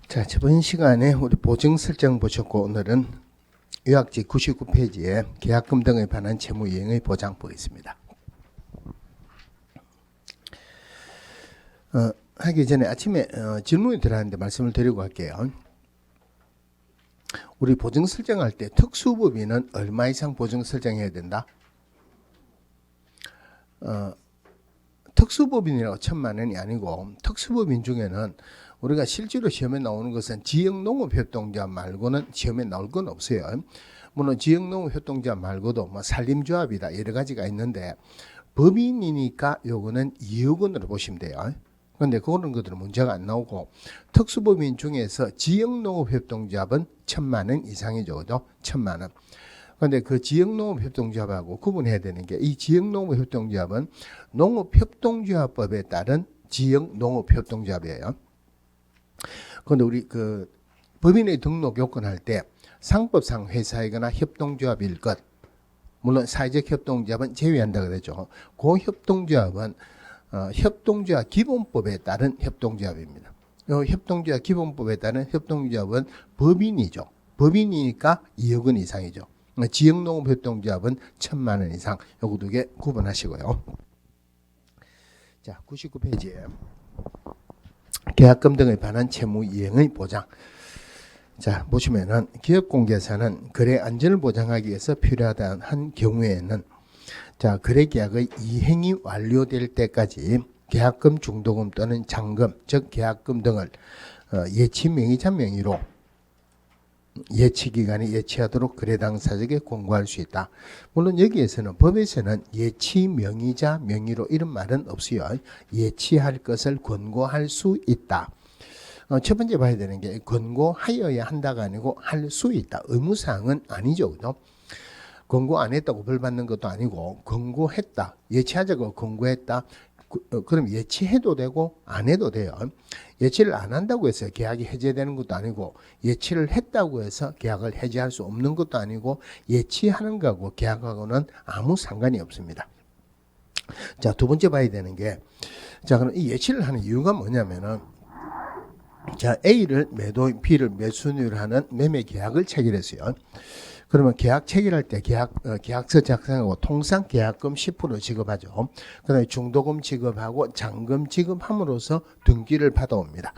자, 저번 시간에 우리 보증 설정 보셨고 오늘은 요약지 99페이지에 계약금 등에 관한 채무 이행의 보장 보겠습니다. 하기 전에 아침에 질문이 들어왔는데 말씀을 드리고 할게요. 우리 보증 설정할 때 특수법인은 얼마 이상 보증 설정해야 된다? 특수법인이라고 1,000만 원이 아니고 특수법인 중에는 우리가 실제로 시험에 나오는 것은 지역농업협동조합 말고는 시험에 나올 건 없어요. 물론 지역농업협동조합 말고도 뭐 산림조합이다 여러 가지가 있는데 법인이니까 요거는 2억 원으로 보시면 돼요. 그런데 그런 것들은 문제가 안 나오고 특수법인 중에서 지역농업협동조합은 1,000만 원 이상이죠. 그죠? 1,000만 원. 그런데 그 지역농업협동조합하고 구분해야 되는 게 이 지역농업협동조합은 농업협동조합법에 따른 지역농업협동조합이에요. 그런데 우리 그 법인의 등록 요건할 때 상법상 회사이거나 협동조합일 것, 물론 사회적 협동조합은 제외한다 그랬죠. 그 협동조합은 협동조합 기본법에 따른 협동조합입니다. 이 협동조합 기본법에 따른 협동조합은 법인이죠. 법인이니까 2억 원 이상이죠. 지역농업협동조합은 1,000만 원 이상. 요거 두 개 구분하시고요. 자, 99페이지에 계약금 등에 관한 채무 이행의 보장. 자, 보시면은 기업공개사는 거래 안전을 보장하기 위해서 필요하다 한 경우에는 자, 거래 계약의 이행이 완료될 때까지 계약금, 중도금 또는 잔금, 즉 계약금 등을 예치 명의자 명의로 예치 기간에 예치하도록 거래 당사자에게 공고할 수 있다. 물론 여기에서는 법에서는 예치 명의자 명의로 이런 말은 없어요. 예치할 것을 권고할 수 있다. 첫 번째 봐야 되는 게 권고하여야 한다가 아니고 할 수 있다. 의무사항은 아니죠. 그죠? 권고 안 했다고 벌 받는 것도 아니고 권고했다. 예치하자고 권고했다. 그럼 예치해도 되고 안 해도 돼요. 예치를 안 한다고 해서 계약이 해제되는 것도 아니고 예치를 했다고 해서 계약을 해제할 수 없는 것도 아니고 예치하는 거하고 계약하고는 아무 상관이 없습니다. 자, 두 번째 봐야 되는 게 자, 그럼 이 예치를 하는 이유가 뭐냐면은 자, A를 매도인, B를 매수인으로 하는 매매 계약을 체결했어요. 그러면 계약 체결할 때 계약서 작성하고 통상 계약금 10% 지급하죠. 그 다음에 중도금 지급하고 잔금 지급함으로써 등기를 받아옵니다.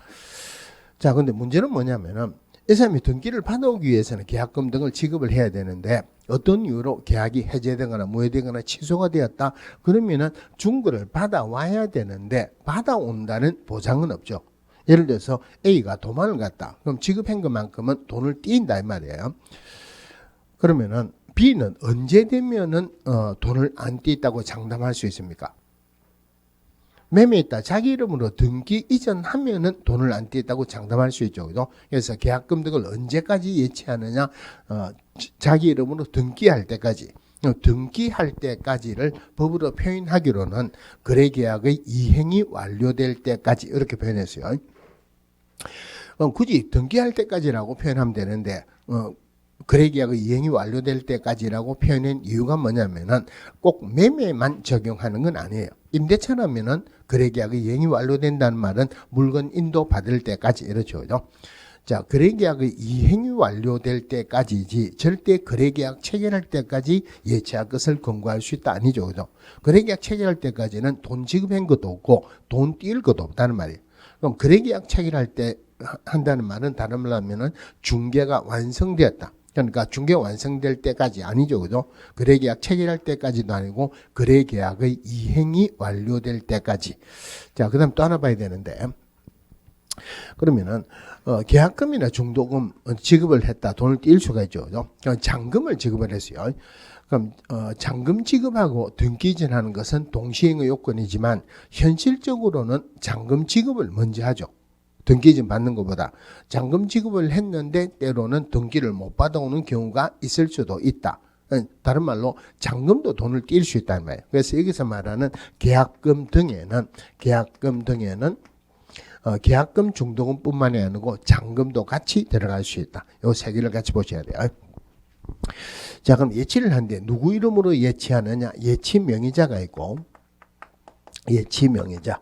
자, 근데 문제는 뭐냐면은 이 사람이 등기를 받아오기 위해서는 계약금 등을 지급을 해야 되는데 어떤 이유로 계약이 해제되거나 무효되거나 취소가 되었다. 그러면은 중고를 받아와야 되는데 받아온다는 보장은 없죠. 예를 들어서 A가 도망을 갔다. 그럼 지급한 것만큼은 돈을 띄인다 이 말이에요. 그러면은 B는 언제 되면은 돈을 안 띄었다고 장담할 수 있습니까? 매매했다. 자기 이름으로 등기 이전하면은 돈을 안 띄었다고 장담할 수 있죠. 그죠? 그래서 계약금 등을 언제까지 예치하느냐? 자기 이름으로 등기할 때까지. 등기할 때까지를 법으로 표현하기로는 거래계약의 이행이 완료될 때까지 이렇게 표현했어요. 굳이 등기할 때까지라고 표현하면 되는데 거래계약의 이행이 완료될 때까지라고 표현한 이유가 뭐냐면은 꼭 매매만 적용하는 건 아니에요. 임대차라면은 거래계약의 이행이 완료된다는 말은 물건 인도 받을 때까지 이렇죠. 그죠? 자, 거래계약의 이행이 완료될 때까지지 절대 거래계약 체결할 때까지 예치할 것을 권고할 수 있다 아니죠. 그죠? 거래계약 체결할 때까지는 돈 지급한 것도 없고 돈 띄울 것도 없다는 말이에요. 그럼 거래계약 체결할 때 한다는 말은 다른 말로 하면은 중개가 완성되었다. 그러니까 중개가 완성될 때까지 아니죠. 그죠? 거래계약 체결할 때까지도 아니고 거래계약의 이행이 완료될 때까지. 자, 그 다음 또 하나 봐야 되는데 그러면은 계약금이나 중도금 지급을 했다. 돈을 띨 수가 있죠. 그죠? 잔금을 지급을 했어요. 그럼 잔금 지급하고 등기 이전하는 것은 동시행의 요건이지만 현실적으로는 잔금 지급을 먼저 하죠. 등기 이전 받는 것보다 잔금 지급을 했는데 때로는 등기를 못 받아오는 경우가 있을 수도 있다. 다른 말로 잔금도 돈을 띨 수 있다는 말이에요. 그래서 여기서 말하는 계약금 등에는 계약금 중도금뿐만이 아니고 잔금도 같이 들어갈 수 있다. 이 세 개를 같이 보셔야 돼요. 자, 그럼 예치를 하는데 누구 이름으로 예치하느냐? 예치 명의자가 있고 예치 명의자.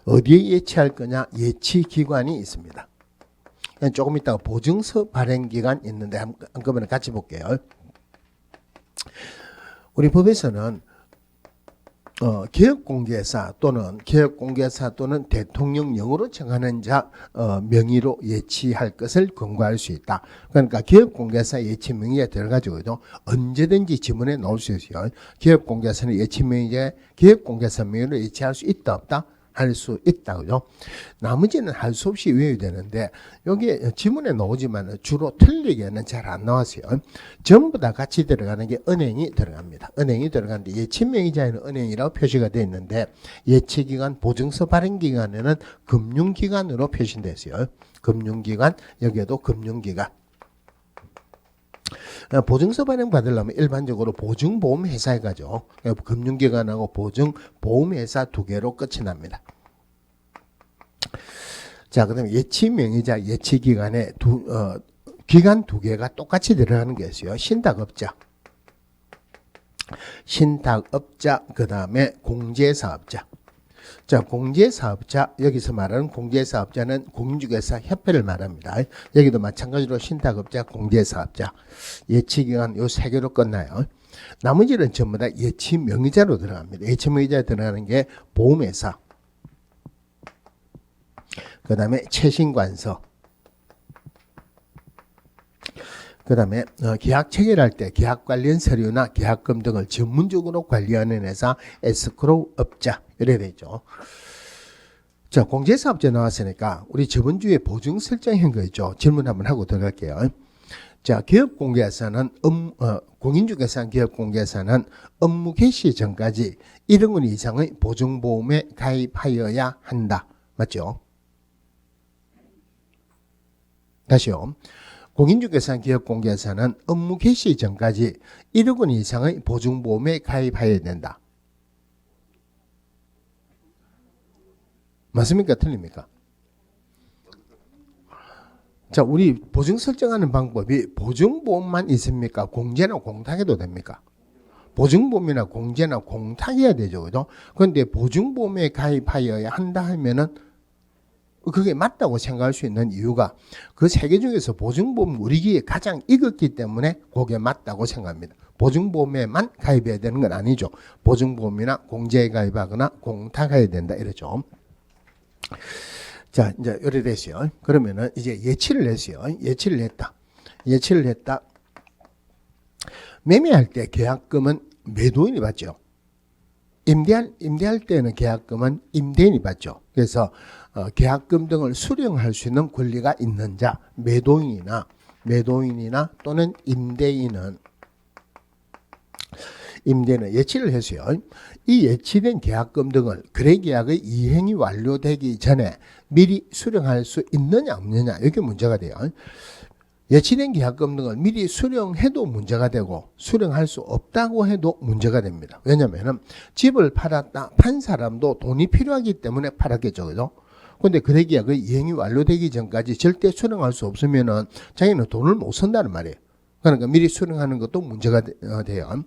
어디에 예치할 거냐? 예치 기관이 있습니다. 조금 이따가 보증서 발행 기간 있는데 한꺼번에 같이 볼게요. 우리 법에서는 기업공개사 또는 대통령령으로 정하는 자 명의로 예치할 것을 권고할 수 있다. 그러니까 기업공개사 예치명의에 들어가지고도 언제든지 지문에 넣을 수 있어요. 기업공개사는 예치명의에 기업공개사 명의로 예치할 수 있다 없다? 할 수 있다고요. 나머지는 할 수 없이 외워야 되는데 여기 지문에 나오지만 주로 틀리게는 잘 안 나왔어요. 전부 다 같이 들어가는 게 은행이 들어갑니다. 은행이 들어가는데 예치명의자에는 은행이라고 표시가 되어 있는데 예치기간, 보증서 발행기간에는 금융기관으로 표시됐어요. 금융기관, 여기에도 금융기관. 보증서 발행 받으려면 일반적으로 보증보험회사에 가죠. 금융기관하고 보증보험회사 두 개로 끝이 납니다. 자, 그 다음에 예치명의자, 예치기간에 기간 두 개가 똑같이 들어가는 게 있어요. 신탁업자, 그 다음에 공제사업자. 자, 공제사업자, 여기서 말하는 공제사업자는 공인중개사 협회를 말합니다. 여기도 마찬가지로 신탁업자, 공제사업자, 예치기간 요 세 개로 끝나요. 나머지는 전부 다 예치명의자로 들어갑니다. 예치명의자에 들어가는 게 보험회사, 그 다음에 최신관서, 그 다음에 계약 체결할 때 계약 관련 서류나 계약금 등을 전문적으로 관리하는 회사, 에스크로우업자 이래 되죠. 자, 공제사업자 나왔으니까 우리 저번 주에 보증 설정한 거 있죠. 질문 한번 하고 들어갈게요. 자, 기업공개사는 공인중개사 기업공개사는 업무 개시 전까지 1억 원 이상의 보증보험에 가입하여야 한다. 맞죠? 다시요. 공인중개사 기업공개사는 업무 개시 전까지 1억 원 이상의 보증보험에 가입해야 된다. 맞습니까? 틀립니까? 자, 우리 보증 설정하는 방법이 보증보험만 있습니까? 공제나 공탁해도 됩니까? 보증보험이나 공제나 공탁해야 되죠. 그런데 보증보험에 가입하여야 한다 하면은 그게 맞다고 생각할 수 있는 이유가 그 세 개 중에서 보증보험 우리 기에 가장 익었기 때문에 그게 맞다고 생각합니다. 보증보험에만 가입해야 되는 건 아니죠. 보증보험이나 공제에 가입하거나 공탁해야 된다 이러죠. 자, 이제 요래 됐어요. 그러면은 이제 예치를 했어요. 예치를 했다. 매매할 때 계약금은 매도인이 받죠. 임대할 때는 계약금은 임대인이 받죠. 그래서 계약금 등을 수령할 수 있는 권리가 있는 자, 매도인이나 또는 임대인은 예치를 했어요. 이 예치된 계약금 등을 거래계약의 이행이 완료되기 전에 미리 수령할 수 있느냐 없느냐 이게 문제가 돼요. 예치된 계약금 등을 미리 수령해도 문제가 되고 수령할 수 없다고 해도 문제가 됩니다. 왜냐하면 집을 판 사람도 돈이 필요하기 때문에 팔았겠죠. 그죠? 근데 거래계약의 이행이 완료되기 전까지 절대 수령할 수 없으면은 자기는 돈을 못 쓴다는 말이에요. 그러니까 미리 수령하는 것도 문제가 돼요.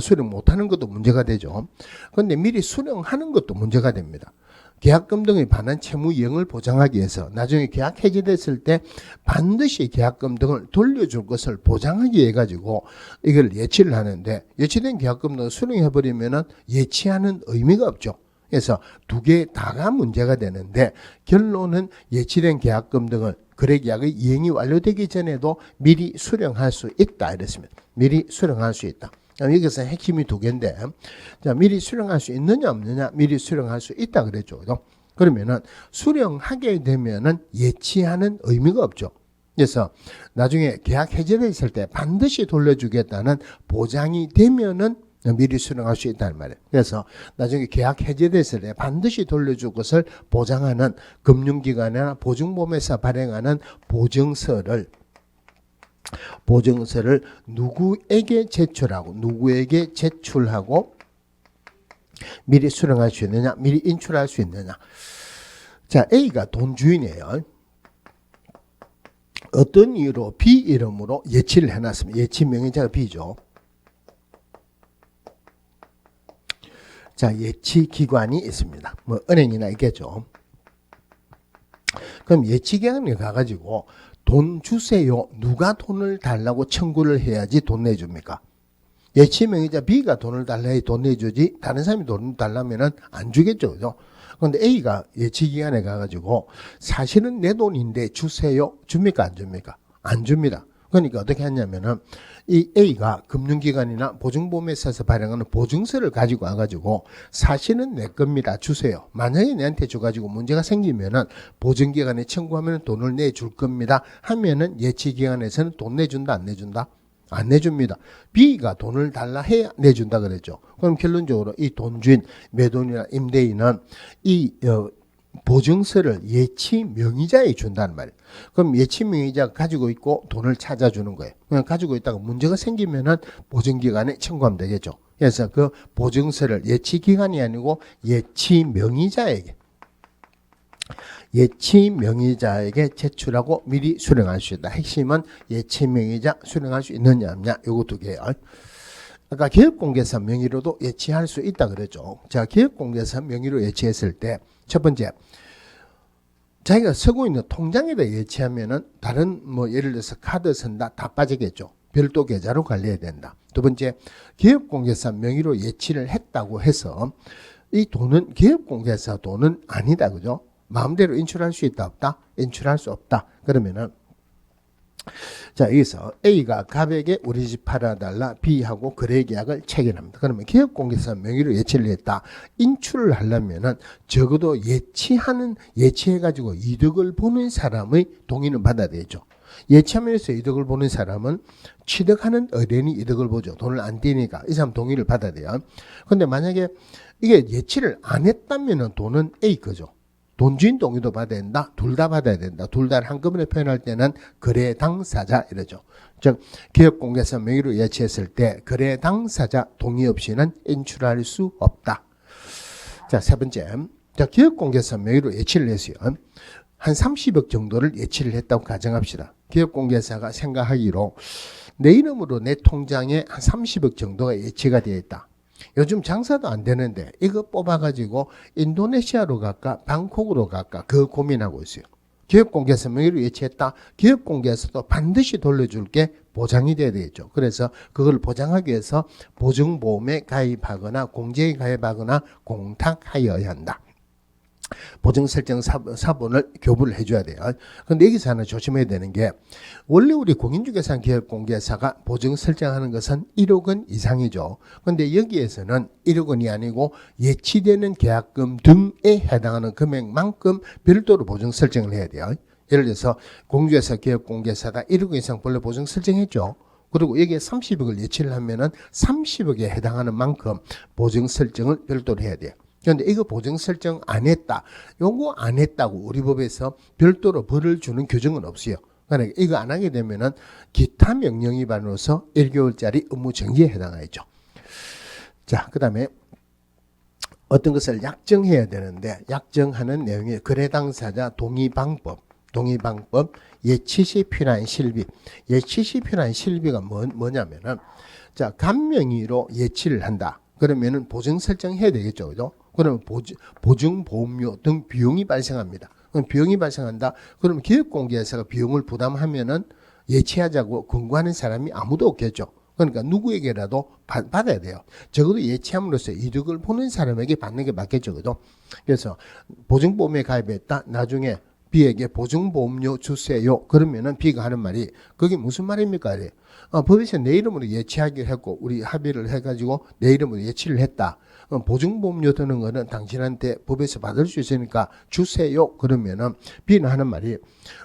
수령 못하는 것도 문제가 되죠. 그런데 미리 수령하는 것도 문제가 됩니다. 계약금 등에 반한 채무 이행을 보장하기 위해서 나중에 계약 해지됐을 때 반드시 계약금 등을 돌려줄 것을 보장하기 위해 가지고 이걸 예치를 하는데 예치된 계약금 등을 수령해버리면은 예치하는 의미가 없죠. 그래서 두 개 다가 문제가 되는데 결론은 예치된 계약금 등을 거래계약의 이행이 완료되기 전에도 미리 수령할 수 있다 이랬습니다. 미리 수령할 수 있다. 여기서 핵심이 두 개인데, 자, 미리 수령할 수 있느냐 없느냐, 미리 수령할 수 있다 그랬죠. 그러면은 수령하게 되면은 예치하는 의미가 없죠. 그래서 나중에 계약 해지됐을 때 반드시 돌려주겠다는 보장이 되면은 미리 수령할 수 있다는 말이에요. 그래서 나중에 계약 해지됐을 때 반드시 돌려줄 것을 보장하는 금융기관이나 보증보험회사 발행하는 보증서를 누구에게 제출하고 미리 수령할 수 있느냐, 미리 인출할 수 있느냐. 자, A가 돈 주인이에요. 어떤 이유로 B 이름으로 예치를 해놨습니다. 예치 명의자가 B죠. 자, 예치 기관이 있습니다. 뭐 은행이나 있겠죠. 그럼 예치기간에 가가지고 돈 주세요. 누가 돈을 달라고 청구를 해야지 돈 내줍니까? 예치명의자 B가 돈을 달라야 돈 내주지 다른 사람이 돈 달라면은 안 주겠죠. 그죠? 그런데 A가 예치기간에 가가지고 사실은 내 돈인데 주세요. 줍니까? 안 줍니까? 안 줍니다. 그러니까 어떻게 했냐면은 이 A가 금융기관이나 보증보험회사에서 발행하는 보증서를 가지고 와가지고 사실은 내 겁니다. 주세요. 만약에 내한테 줘가지고 문제가 생기면은 보증기관에 청구하면 돈을 내줄 겁니다. 하면은 예치기관에서는 돈 내준다, 안 내준다? 안 내줍니다. B가 돈을 달라 해야 내준다 그랬죠. 그럼 결론적으로 이 돈주인, 매도인이나 임대인은 이 보증서를 예치 명의자에 준다는 말이에요. 그럼 예치 명의자가 가지고 있고 돈을 찾아주는 거예요. 그냥 가지고 있다가 문제가 생기면은 보증기관에 청구하면 되겠죠. 그래서 그 보증서를 예치기관이 아니고 예치 명의자에게 제출하고 미리 수령할 수 있다. 핵심은 예치 명의자 수령할 수 있느냐 없냐 요거 두 개예요. 아까 기업공개사 명의로도 예치할 수 있다 그랬죠. 자, 기업공개사 명의로 예치했을 때 첫 번째, 자기가 쓰고 있는 통장에다 예치하면은 다른 뭐 예를 들어서 카드 쓴다 다 빠지겠죠. 별도 계좌로 관리해야 된다. 두 번째, 기업공개사 명의로 예치를 했다고 해서 이 돈은 기업공개사 돈은 아니다. 그죠? 마음대로 인출할 수 있다 없다? 인출할 수 없다. 그러면은 자, 여기서 A가 갑에게 우리 집 팔아달라 B하고 거래계약을 체결합니다. 그러면 기업공개사 명의로 예치를 했다. 인출을 하려면은 적어도 예치해가지고 이득을 보는 사람의 동의는 받아야 되죠. 예치하면서 이득을 보는 사람은 취득하는 의뢰인이 이득을 보죠. 돈을 안 떼니까 이 사람 동의를 받아야 돼요. 근데 만약에 이게 예치를 안 했다면은 돈은 A 거죠. 돈주인 동의도 받아야 된다. 둘 다 받아야 된다. 둘 다 한꺼번에 표현할 때는 거래 당사자 이러죠. 즉 기업공개사 명의로 예치했을 때 거래 당사자 동의 없이는 인출할 수 없다. 자, 세 번째. 자, 기업공개사 명의로 예치를 했어요. 한 30억 정도를 예치를 했다고 가정합시다. 기업공개사가 생각하기로 내 이름으로 내 통장에 한 30억 정도가 예치가 되어 있다. 요즘 장사도 안 되는데 이거 뽑아가지고 인도네시아로 갈까 방콕으로 갈까 그 고민하고 있어요. 기업공개사 명의로 예치했다. 기업공개사도 반드시 돌려줄게 보장이 돼야 되겠죠. 그래서 그걸 보장하기 위해서 보증보험에 가입하거나 공제에 가입하거나 공탁하여야 한다. 보증 설정 사본을 교부를 해줘야 돼요. 그런데 여기서 하나 조심해야 되는 게 원래 우리 공인중개사 기업공개사가 보증 설정하는 것은 1억 원 이상이죠. 그런데 여기에서는 1억 원이 아니고 예치되는 계약금 등에 해당하는 금액만큼 별도로 보증 설정을 해야 돼요. 예를 들어서 공중개사 기업공개사가 1억 원 이상 본래 보증 설정했죠. 그리고 여기에 30억을 예치를 하면은 30억에 해당하는 만큼 보증 설정을 별도로 해야 돼요. 그런데 이거 보증 설정 안 했다. 요거 안 했다고 우리 법에서 별도로 벌을 주는 규정은 없어요. 그러니까 이거 안 하게 되면은 기타 명령 위반으로서 1개월짜리 업무 정지에 해당하죠. 자, 그다음에 어떤 것을 약정해야 되는데 약정하는 내용이 거래 당사자 동의 방법, 예치시 필요한 실비. 예치시 필요한 실비가 뭐냐면은 자, 간명의로 예치를 한다. 그러면은 보증 설정해야 되겠죠. 그죠? 그러면 보증보험료 등 비용이 발생합니다. 그럼 비용이 발생한다. 그러면 기업공개사가 비용을 부담하면은 예치하자고 권고하는 사람이 아무도 없겠죠. 그러니까 누구에게라도 받아야 돼요. 적어도 예치함으로써 이득을 보는 사람에게 받는 게 맞겠죠. 그죠? 그래서 보증보험에 가입했다. 나중에 B에게 보증보험료 주세요. 그러면은 B가 하는 말이 그게 무슨 말입니까? 법에서 내 이름으로 예치하기로 했고 우리 합의를 해가지고 내 이름으로 예치를 했다. 보증보험료 드는 거는 당신한테 법에서 받을 수 있으니까 주세요. 그러면은 B는 하는 말이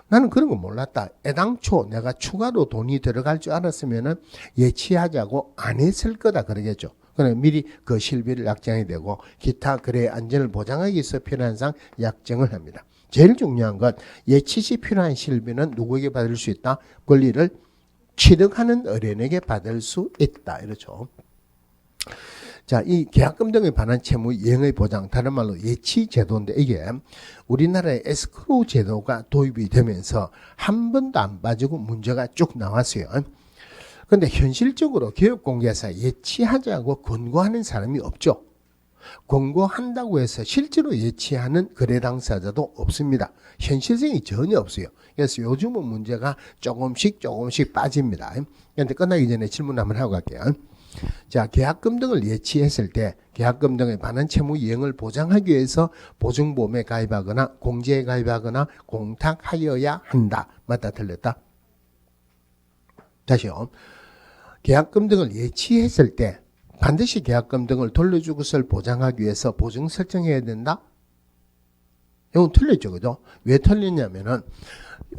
나는 그런 거 몰랐다. 애당초 내가 추가로 돈이 들어갈 줄 알았으면은 예치하자고 안 했을 거다 그러겠죠. 그럼 미리 그 실비를 약정이 되고 기타 거래 안전을 보장하기 위해서 필요한 상 약정을 합니다. 제일 중요한 건 예치시 필요한 실비는 누구에게 받을 수 있다? 권리를 취득하는 의뢰인에게 받을 수 있다. 이렇죠. 자, 이 계약금 등에 관한 채무 이행의 보장, 다른 말로 예치 제도인데 이게 우리나라의 에스크로우 제도가 도입이 되면서 한 번도 안 빠지고 문제가 쭉 나왔어요. 그런데 현실적으로 기업공개사 예치하자고 권고하는 사람이 없죠. 공고한다고 해서 실제로 예치하는 거래 당사자도 없습니다. 현실성이 전혀 없어요. 그래서 요즘은 문제가 조금씩 빠집니다. 그런데 끝나기 전에 질문 한번 하고 갈게요. 자, 계약금 등을 예치했을 때 계약금 등의 반환 채무 이행을 보장하기 위해서 보증보험에 가입하거나 공제에 가입하거나 공탁하여야 한다. 맞다 틀렸다? 다시요. 계약금 등을 예치했을 때 반드시 계약금 등을 돌려줄 것을 보장하기 위해서 보증 설정해야 된다? 이건 틀렸죠. 그죠? 왜 틀렸냐면은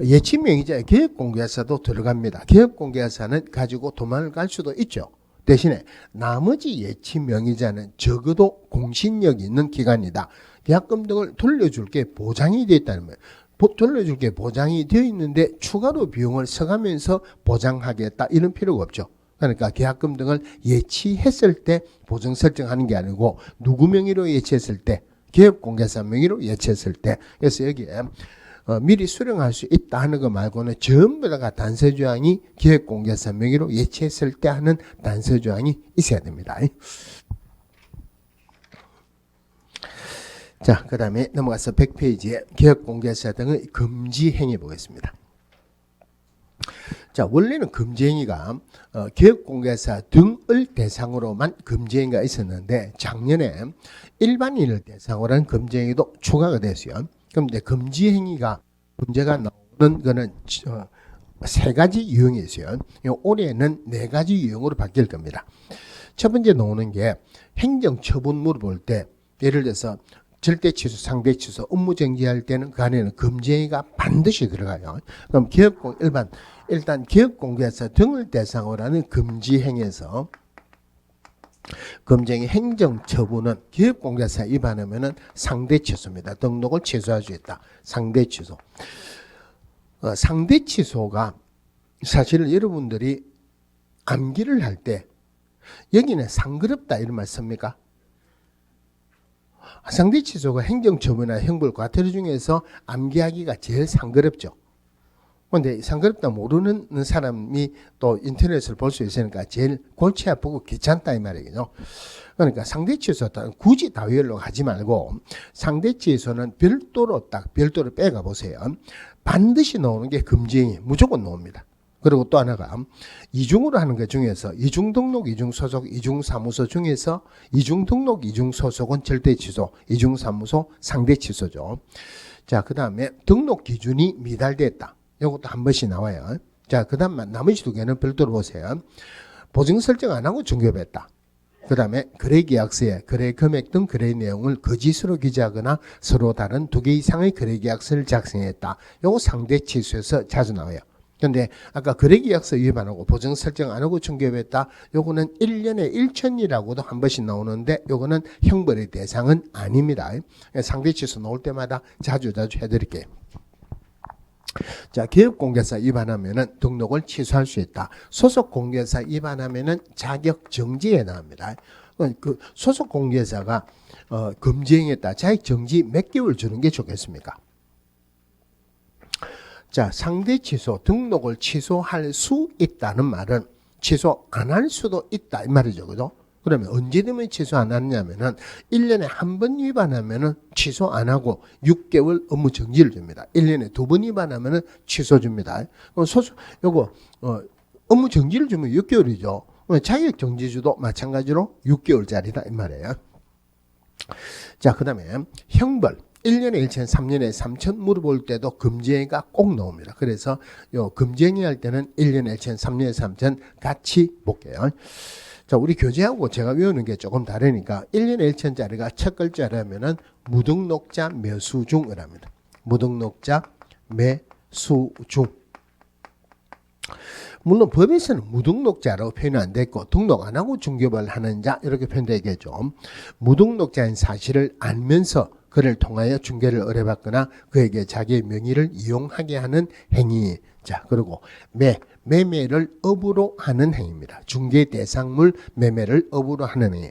예치명의자에 계획공개사도 들어갑니다. 계획공개사는 가지고 도망을 갈 수도 있죠. 대신에 나머지 예치명의자는 적어도 공신력 있는 기관이다. 계약금 등을 돌려줄 게 보장이 되어 있다는 거예요. 돌려줄 게 보장이 되어 있는데 추가로 비용을 써가면서 보장하겠다. 이런 필요가 없죠. 그러니까 계약금 등을 예치했을 때 보증 설정하는 게 아니고 누구 명의로 예치했을 때 계획공개사 명의로 예치했을 때 그래서 여기에 미리 수령할 수 있다 하는 거 말고는 전부 다가 단서조항이 계획공개사 명의로 예치했을 때 하는 단서조항이 있어야 됩니다. 자, 그 다음에 넘어가서 100페이지에 계획공개사 등의 금지행위 보겠습니다. 자, 원래는 금지행위가 계획공개사 등을 대상으로만 금지행위가 있었는데 작년에 일반인을 대상으로 한 금지행위도 추가가 됐어요. 그런데 금지행위가 문제가 나오는 거는 세 가지 유형이 있어요. 올해는 네 가지 유형으로 바뀔 겁니다. 첫 번째 나오는 게 행정처분 물어볼 때 예를 들어서 절대취소, 상대취소, 업무정지할 때는 그 안에는 금지행위가 반드시 들어가요. 그럼 일단 기업공개사 등을 대상으로 하는 금지행위에서 금지행위 행정처분은 기업공개사 위반하면은 상대취소입니다. 등록을 취소할 수 있다. 상대취소. 상대취소가 사실 여러분들이 암기를 할 때 여기는 상그럽다 이런 말 씁니까? 상대취소가 행정처분이나 형벌 과태료 중에서 암기하기가 제일 상그럽죠. 그런데 상그럽다 모르는 사람이 또 인터넷을 볼 수 있으니까 제일 골치 아프고 귀찮다 이 말이죠. 그러니까 상대취소 굳이 다회열로 하지 말고 상대취소는 별도로 빼가 보세요. 반드시 나오는 게 금지행위 무조건 나옵니다. 그리고 또 하나가 이중으로 하는 것 중에서 이중등록, 이중소속, 이중사무소 중에서 이중등록, 이중소속은 절대취소, 이중사무소 상대취소죠. 자, 그 다음에 등록 기준이 미달됐다. 이것도 한 번씩 나와요. 자, 그 다음 나머지 두 개는 별도로 보세요. 보증 설정 안 하고 중개했다. 그 다음에 거래계약서에 거래 금액 등 거래 내용을 거짓으로 기재하거나 서로 다른 두 개 이상의 거래계약서를 작성했다. 이거 상대취소에서 자주 나와요. 근데 아까 거래계약서 위반하고 보증 설정 안 하고 중개했다. 요거는 1년에 1천이라고도 한 번씩 나오는데 요거는 형벌의 대상은 아닙니다. 상대취소 나올 때마다 자주 해드릴게요. 자, 기업공개사 위반하면은 등록을 취소할 수 있다. 소속공개사 위반하면은 자격 정지에 나옵니다. 그 소속공개사가 금지행위했다. 자격 정지 몇 개월 주는 게 좋겠습니까? 자, 상대 취소, 등록을 취소할 수 있다는 말은 취소 안 할 수도 있다 이 말이죠. 그죠? 그러면 언제 되면 취소 안 하느냐면은 1년에 한 번 위반하면은 취소 안 하고 6개월 업무 정지를 줍니다. 1년에 두 번 위반하면은 취소 줍니다. 그럼 업무 정지를 주면 6개월이죠. 자격 정지주도 마찬가지로 6개월짜리다 이 말이에요. 자, 그다음에 형벌 1년에 1천, 3년에 3천 물어볼 때도 금지행위가 꼭 나옵니다. 그래서 요 금지행위 할 때는 1년에 1천, 3년에 3천 같이 볼게요. 자, 우리 교재하고 제가 외우는 게 조금 다르니까 1년에 1천짜리가 첫 글자라면은 무등록자 매수중을 합니다. 무등록자 매수중. 물론 법에서는 무등록자라고 표현이 안 됐고 등록 안 하고 중개업을 하는 자 이렇게 표현되겠죠. 무등록자인 사실을 알면서 그를 통하여 중개를 의뢰받거나 그에게 자기의 명의를 이용하게 하는 행위. 자, 그리고 매매를 업으로 하는 행위입니다. 중개 대상물 매매를 업으로 하는 행위.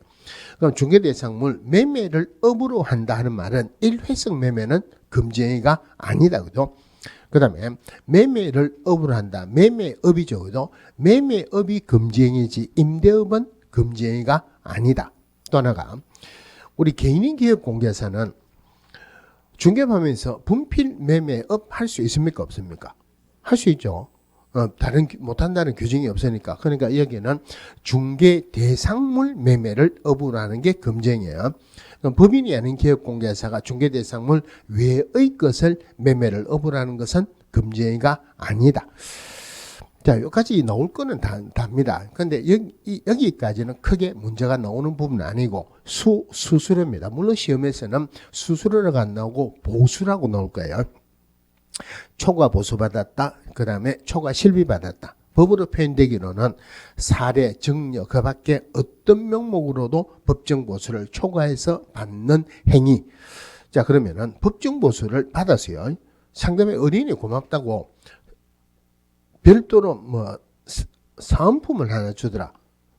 그럼 중개 대상물 매매를 업으로 한다 하는 말은 일회성 매매는 금지행위가 아니다. 그죠? 그 다음에 매매를 업으로 한다. 매매업이죠. 그죠? 매매업이 금지행위지 임대업은 금지행위가 아니다. 또 하나가 우리 개인인 기업공개사는 중개하면서 분필 매매업 할 수 있습니까? 없습니까? 할 수 있죠. 다른 못한다는 규정이 없으니까. 그러니까 여기는 중개 대상물 매매를 업으라는 게 금정이에요. 법인이 아닌 기업공개사가 중개 대상물 외의 것을 매매를 업으라는 것은 금정이가 아니다. 자, 여기까지 나올 거는 답니다. 근데 여기까지는 크게 문제가 나오는 부분은 아니고 수수료입니다. 물론 시험에서는 수수료가 안 나오고 보수라고 나올 거예요. 초과 보수 받았다. 그 다음에 초과 실비 받았다. 법으로 표현되기로는 사례, 증여, 그 밖에 어떤 명목으로도 법정 보수를 초과해서 받는 행위. 자, 그러면은 법정 보수를 받았어요. 상대방의 어린이 고맙다고 별도로 사은품을 하나 주더라.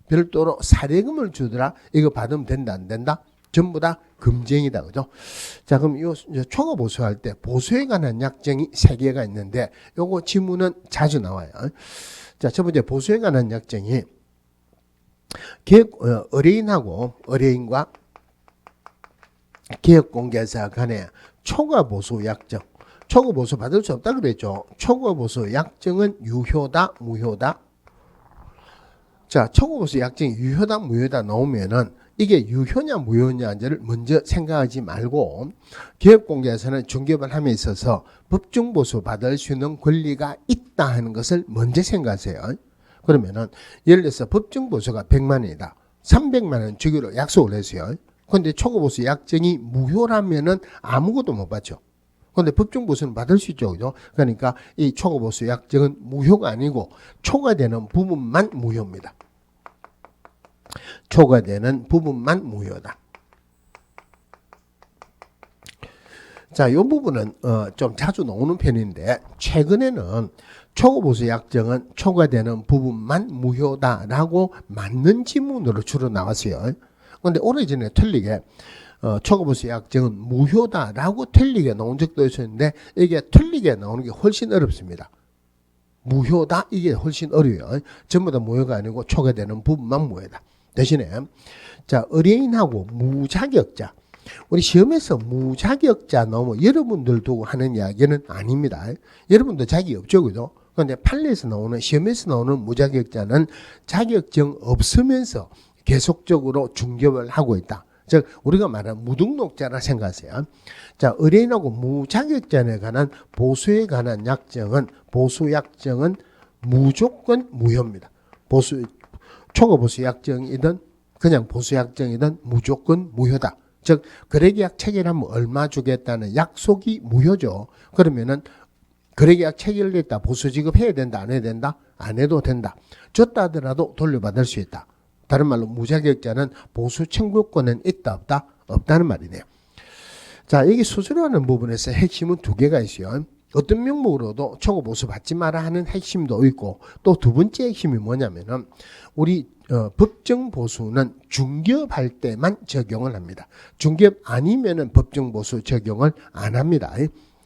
별도로 사례금을 주더라. 이거 받으면 된다, 안 된다? 전부 다 금정이다. 그죠? 자, 그럼 요 초과 보수할 때 보수에 관한 약정이 3개가 있는데 요거 지문은 자주 나와요. 자, 첫 번째 보수에 관한 약정이 의뢰인과 기업공개사 간의 초과 보수 약정. 초과 보수 받을 수 없다 그랬죠. 초과 보수 약정은 유효다, 무효다? 자, 초과 보수 약정이 유효다, 무효다 나오면은 이게 유효냐, 무효냐를 먼저 생각하지 말고 기업공개에서는 중개업을 함에 있어서 법정 보수 받을 수 있는 권리가 있다 하는 것을 먼저 생각하세요. 그러면은 예를 들어서 법정 보수가 100만 원이다. 300만 원 주기로 약속을 했어요. 그런데 초과 보수 약정이 무효라면은 아무것도 못 받죠. 그런데 법정 보수는 받을 수 있죠. 그죠? 그러니까 이 초과 보수 약정은 무효가 아니고 초과되는 부분만 무효입니다. 초과되는 부분만 무효다. 자, 이 부분은 좀 자주 나오는 편인데 최근에는 초과보수 약정은 초과되는 부분만 무효다라고 맞는 지문으로 주로 나왔어요. 그런데 오래전에 틀리게 초과보수 약정은 무효다라고 틀리게 나온 적도 있었는데 이게 틀리게 나오는 게 훨씬 어렵습니다. 무효다 이게 훨씬 어려워요. 전부 다 무효가 아니고 초과되는 부분만 무효다. 대신에 자, 의뢰인하고 무자격자. 우리 시험에서 무자격자 나오면 여러분들 두고 하는 이야기는 아닙니다. 여러분도 자격이 없죠. 그죠? 그런데 판례에서 나오는 시험에서 나오는 무자격자는 자격증 없으면서 계속적으로 중개업을 하고 있다. 즉 우리가 말하는 무등록자라 생각하세요. 자, 의뢰인하고 무자격자에 관한 보수에 관한 약정은 보수 약정은 무조건 무효입니다. 초과 보수 약정이든 그냥 보수 약정이든 무조건 무효다. 즉 거래계약 체결하면 얼마 주겠다는 약속이 무효죠. 그러면은 거래계약 체결됐다. 보수 지급해야 된다. 안 해야 된다? 안 해도 된다. 줬다 하더라도 돌려받을 수 있다. 다른 말로 무자격자는 보수 청구권은 있다 없다? 없다는 말이네요. 자, 여기 수수료하는 부분에서 핵심은 2개가 있어요. 어떤 명목으로도 초과 보수 받지 마라 하는 핵심도 있고 또 두 번째 핵심이 뭐냐면은 우리 법정 보수는 중개업할 때만 적용을 합니다. 중개업 아니면은 법정 보수 적용을 안 합니다.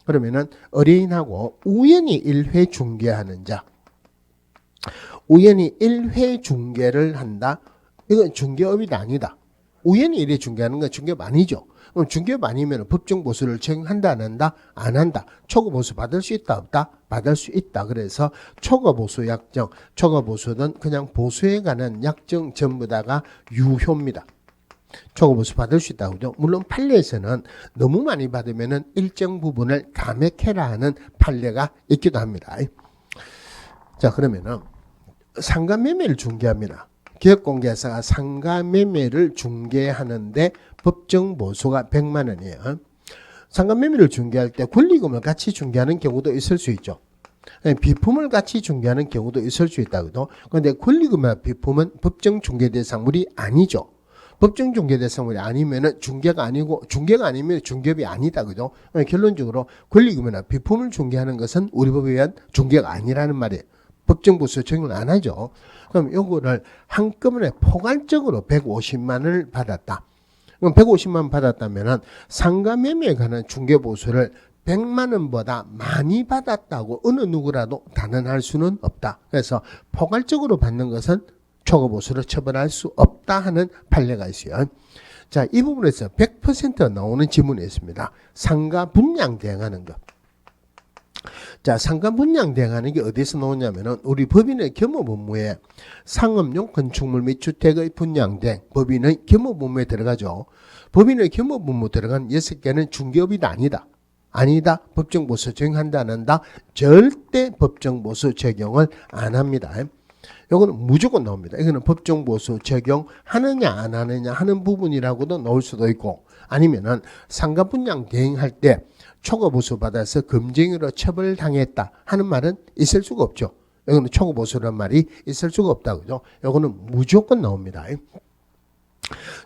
그러면은 의뢰인하고 우연히 1회 중개하는 자, 우연히 1회 중개를 한다. 이건 중개업이 아니다. 우연히 1회 중개하는 건 중개업 아니죠. 그럼 중개업 아니면 법정 보수를 적용한다 안 한다? 안 한다. 초과 보수 받을 수 있다 없다? 받을 수 있다. 그래서 초과 보수 약정, 초과 보수는 그냥 보수에 관한 약정 전부 다가 유효입니다. 초과 보수 받을 수 있다. 그죠? 물론 판례에서는 너무 많이 받으면은 일정 부분을 감액해라 하는 판례가 있기도 합니다. 자, 그러면은 상가매매를 중개합니다. 기업공개사가 상가매매를 중개하는데 법정 보수가 100만 원이에요. 상가매매를 중개할 때 권리금을 같이 중개하는 경우도 있을 수 있죠. 비품을 같이 중개하는 경우도 있을 수 있다고도. 그런데 권리금이나 비품은 법정 중개 대상물이 아니죠. 법정 중개 대상물이 아니면은 중개가 아니고 중개가 아니면 중개업이 아니다. 그죠? 결론적으로 권리금이나 비품을 중개하는 것은 우리 법에 의한 중개가 아니라는 말이에요. 법정 보수 적용을 안 하죠. 그럼 요거를 한꺼번에 포괄적으로 150만 원을 받았다. 그럼 150만 원 받았다면은 상가매매에 관한 중개보수를 100만 원보다 많이 받았다고 어느 누구라도 단언할 수는 없다. 그래서 포괄적으로 받는 것은 초과보수를 처벌할 수 없다 하는 판례가 있어요. 자, 이 부분에서 100% 나오는 지문이 있습니다. 상가 분양 대행하는 것. 자, 상가 분양 대행하는 게 어디서 나오냐면은 우리 법인의 겸업 업무에 상업용 건축물 및 주택의 분양 대행, 법인의 겸업 업무에 들어가죠. 법인의 겸업 업무 들어간 6개는 중개업이다 아니다. 아니다. 법정보수 적용한다 안 한다. 절대 법정보수 적용을 안 합니다. 이거는 무조건 나옵니다. 이거는 법정보수 적용하느냐 안 하느냐 하는 부분이라고도 나올 수도 있고, 아니면은 상가 분양 대행할 때 초과보수 받아서 금쟁이로 처벌당했다 하는 말은 있을 수가 없죠. 이거는 초과보수라는 말이 있을 수가 없다, 그죠? 이거는 무조건 나옵니다.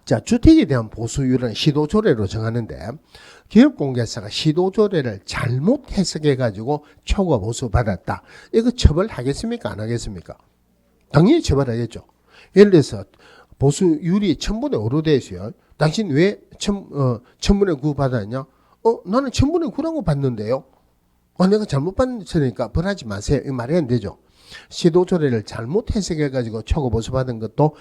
자, 주택에 대한 보수율은 시도조례로 정하는데, 기업공개사가 시도조례를 잘못 해석해가지고 초과보수 받았다. 이거 처벌하겠습니까? 안 하겠습니까? 당연히 처벌하겠죠. 예를 들어서 보수율이 1000분의 5로 되어 있어요. 당신 왜 1000분의 9 받았냐? 나는 1000분의 9라고 봤는데요. 내가 잘못 봤으니까 벌하지 마세요. 이 말이 안 되죠. 시도조례를 잘못 해석해가지고 초과보수 받은 것도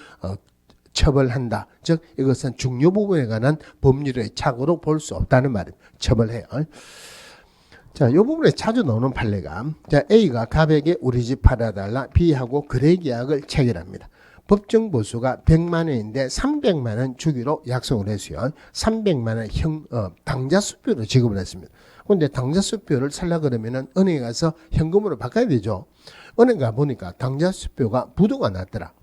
처벌한다. 즉 이것은 중요 부분에 관한 법률의 착오로 볼 수 없다는 말입니다. 처벌해요. 자, 이 부분에 자주 나오는 판례가, 자, A가 갑에게 우리 집 팔아달라 B하고 거래 계약을 체결합니다. 법정 보수가 100만 원인데 300만 원 주기로 약속을 했어요. 300만 원 당좌 수표로 지급을 했습니다. 그런데 당좌 수표를 살라 그러면은 은행에 가서 현금으로 바꿔야 되죠. 은행 가 보니까 당좌 수표가 부도가 났더라.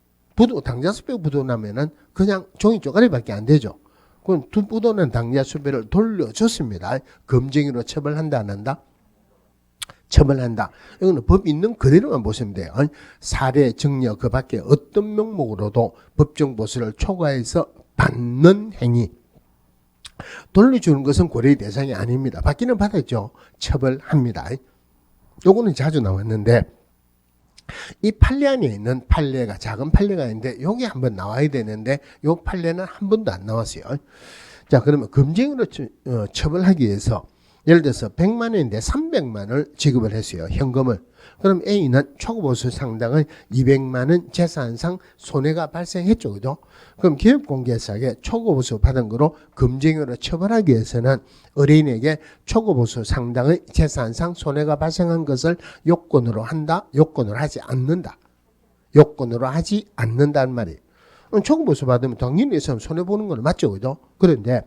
당좌 수표 부도 나면은 그냥 종이 쪼가리밖에 안 되죠. 그럼 부도는 당좌 수표를 돌려줬습니다. 금쟁이로 처벌한다 안 한다? 처벌한다. 이거는 법 있는 그대로만 보시면 돼요. 사례, 증여 그 밖에 어떤 명목으로도 법정보수를 초과해서 받는 행위. 돌려주는 것은 고려의 대상이 아닙니다. 받기는 받았죠. 처벌합니다. 요거는 자주 나왔는데, 이 판례 안에 있는 판례가 작은 판례가 있는데 여기 한번 나와야 되는데 요 판례는 한 번도 안 나왔어요. 자, 그러면 금쟁이로 처벌하기 위해서 예를 들어서 100만 원인데 300만 원을 지급을 했어요. 현금을. 그럼 A는 초과보수 상당의 200만 원 재산상 손해가 발생했죠. 그죠? 그럼 기업공개사에게 초과보수 받은 거로 금쟁이로 처벌하기 위해서는 의뢰인에게 초과보수 상당의 재산상 손해가 발생한 것을 요건으로 한다? 요건으로 하지 않는다. 요건으로 하지 않는다는 말이에요. 초과보수 받으면 당연히 있으면 손해보는 건 맞죠. 그죠? 그런데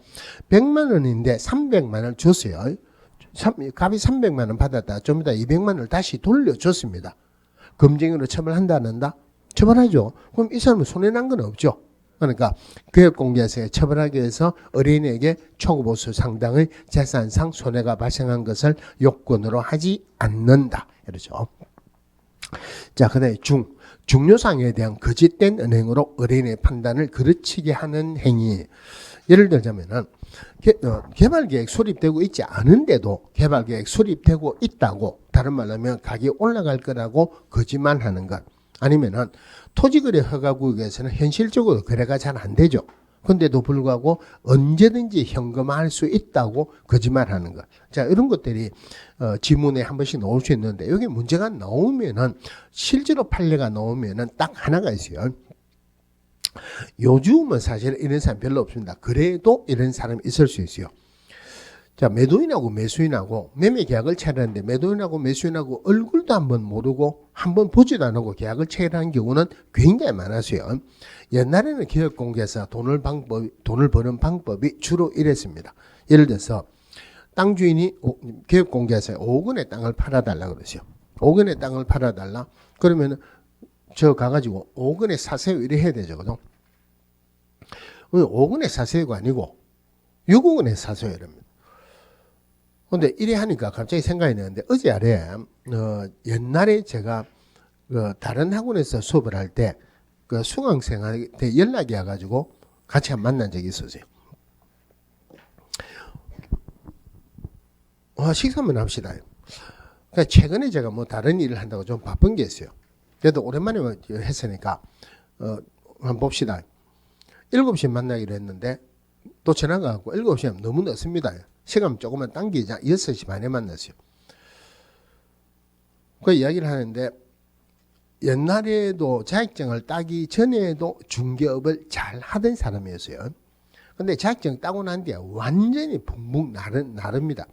100만 원인데 300만 원을 줬어요. 갑이 300만 원 받았다. 좀 이따 200만 원을 다시 돌려줬습니다. 금쟁이로 처벌한다 안 한다? 처벌하죠. 그럼 이 사람은 손해난 건 없죠. 그러니까 기업공개사에 처벌하기 위해서 의뢰인에게 초과보수 상당의 재산상 손해가 발생한 것을 요건으로 하지 않는다. 이러죠. 자, 그다음에 중요사항에 대한 거짓된 은행으로 의뢰인의 판단을 그르치게 하는 행위. 예를 들자면은 개발계획 수립되고 있지 않은데도 개발계획 수립되고 있다고, 다른 말로 하면 가격이 올라갈 거라고 거짓말하는 것. 아니면은 토지거래 허가구역에서는 현실적으로 거래가 잘 안 되죠. 근데도 불구하고 언제든지 현금화할 수 있다고 거짓말하는 것. 자, 이런 것들이 지문에 한 번씩 나올 수 있는데, 여기 문제가 나오면은, 실제로 판례가 나오면은 딱 하나가 있어요. 요즘은 사실 이런 사람 별로 없습니다. 그래도 이런 사람이 있을 수 있어요. 자, 매도인하고 매수인하고 매매 계약을 체결하는데 매도인하고 매수인하고 얼굴도 한번 모르고 한번 보지도 안 하고 계약을 체결하는 경우는 굉장히 많았어요. 옛날에는 기업공개사 돈을 버는 방법이 주로 이랬습니다. 예를 들어서 땅 주인이 기업공개사에 5억 원의 땅을 팔아달라 그러죠. 5억 원의 땅을 팔아달라. 그러면 저 가가지고 5억 원에 사세요 이래 해야 되죠. 그죠? 5억 원에 사세요가 아니고 6억 원에 사세요 이럽니다. 근데 이래 하니까 갑자기 생각이 나는데, 어제 아래 옛날에 제가 다른 학원에서 수업을 할 때 그 수강생한테 연락이 와가지고 같이 만난 적이 있었어요. 식사 한번 합시다. 그러니까 최근에 제가 뭐 다른 일을 한다고 좀 바쁜 게 있어요. 그래도 오랜만에 했으니까 한번 봅시다. 7시에 만나기로 했는데 또 전화가 왔고 7시면 너무 늦습니다. 시간 조금만 당기자 6시 반에 만났어요. 그 이야기를 하는데, 옛날에도 자격증을 따기 전에도 중개업을 잘 하던 사람이었어요. 근데 자격증 따고 난 뒤에 완전히 붕붕 나릅니다.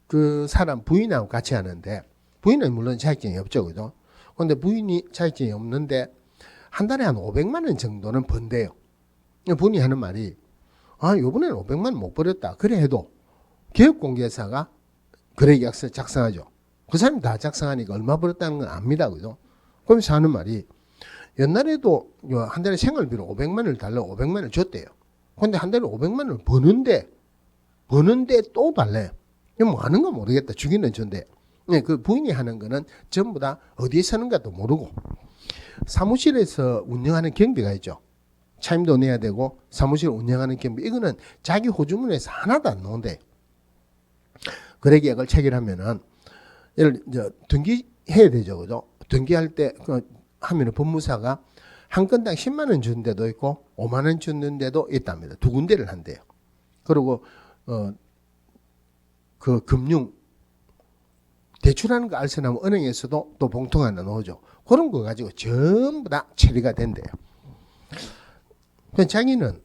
그 사람 부인하고 같이 하는데, 부인은 물론 자격증이 없죠, 그죠? 근데 부인이 자격증이 없는데 한 달에 한 500만 원 정도는 번대요. 부인이 하는 말이, 요번에는 500만 원 못 벌었다. 그래 해도 기업공개사가 거래계약서 작성하죠. 그 사람이 다 작성하니까 얼마 벌었다는 건 압니다, 그죠? 그러면서 하는 말이, 옛날에도 한 달에 생활비로 500만 원을 달라고 500만 원을 줬대요. 근데 한 달에 500만 원을 버는데 또 달래요. 뭐 하는 거 모르겠다. 주기는 준대. 네, 그 부인이 하는 거는 전부 다 어디에 사는가도 모르고, 사무실에서 운영하는 경비가 있죠. 차임도 내야 되고 사무실 운영하는 경비, 이거는 자기 호주문에서 하나도 안 나온대. 거래계약을 체결하면은 등기해야 되죠, 그죠? 등기할 때 하면은 법무사가 한 건당 10만 원 주는 데도 있고 5만 원 주는 데도 있답니다. 두 군데를 한대요. 그리고 그 금융 대출하는 거 알선하면 은행에서도 또 봉투 하나 넣어줘. 그런 거 가지고 전부 다 처리가 된대요. 자기는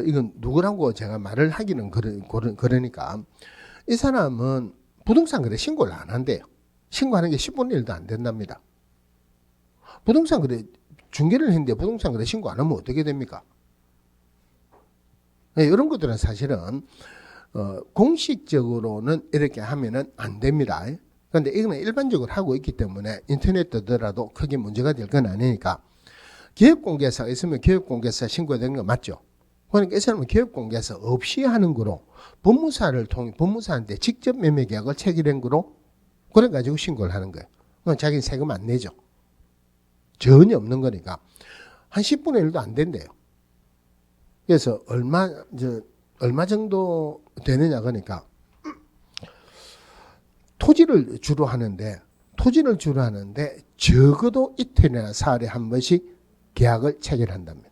이건 누구라고 제가 말을 하기는 그러니까 이 사람은 부동산 거래 신고를 안 한대요. 신고하는 게 10분의 1도 안 된답니다. 부동산 거래 중개를 했는데 부동산 거래 신고 안 하면 어떻게 됩니까? 네, 이런 것들은 사실은 공식적으로는 이렇게 하면은 안 됩니다. 그런데 이거는 일반적으로 하고 있기 때문에 인터넷 뜨더라도 크게 문제가 될 건 아니니까, 기업공개사가 있으면 기업공개사 신고해야 되는 거 맞죠? 그러니까 이 사람은 기업공개사 없이 하는 거로 법무사를 통해 법무사한테 직접 매매 계약을 체결한 거로 그래가지고 신고를 하는 거예요. 그럼 자기는 세금 안 내죠. 전혀 없는 거니까 한 10분의 1도 안 된대요. 그래서 얼마 정도 되느냐 그러니까, 토지를 주로 하는데 적어도 이틀이나 사흘에 한 번씩 계약을 체결한답니다.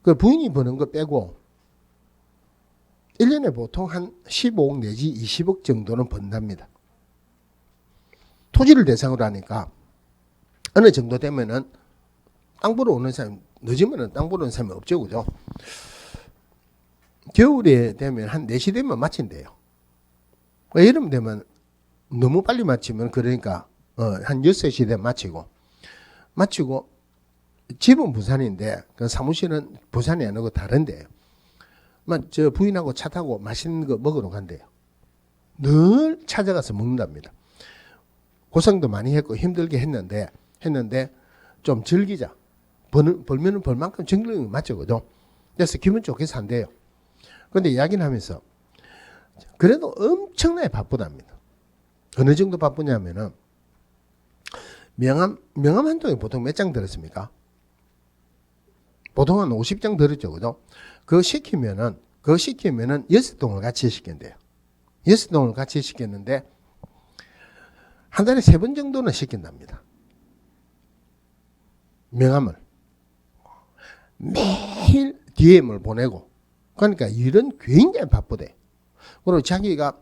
그 부인이 버는 거 빼고 1년에 보통 한 15억 내지 20억 정도는 번답니다. 토지를 대상으로 하니까 어느 정도 되면은 땅 보러 오는 사람, 늦으면은 땅 보러 오는 사람이 없죠, 그죠? 겨울에 되면 한 4시 되면 마친대요. 여름 되면 너무 빨리 마치면, 그러니까 한 6시 되면 마치고 집은 부산인데 그 사무실은 부산이 아니고 다른데요. 저 부인하고 차 타고 맛있는 거 먹으러 간대요. 늘 찾아가서 먹는답니다. 고생도 많이 했고 힘들게 했는데 좀 즐기자. 벌면은 벌 만큼 즐기는 거 맞죠, 그죠? 그래서 기분 좋게 산대요. 그런데 이야기를 하면서 그래도 엄청나게 바쁘답니다. 어느 정도 바쁘냐면은, 명함 한 통에 보통 몇 장 들었습니까? 보통 한 50장 들었죠, 그죠? 그거 시키면은 6통을 같이 시킨대요. 6통을 같이 시켰는데 한 달에 3번 정도는 시킨답니다. 명함을 매일 DM을 보내고, 그러니까 일은 굉장히 바쁘대. 그리고 자기가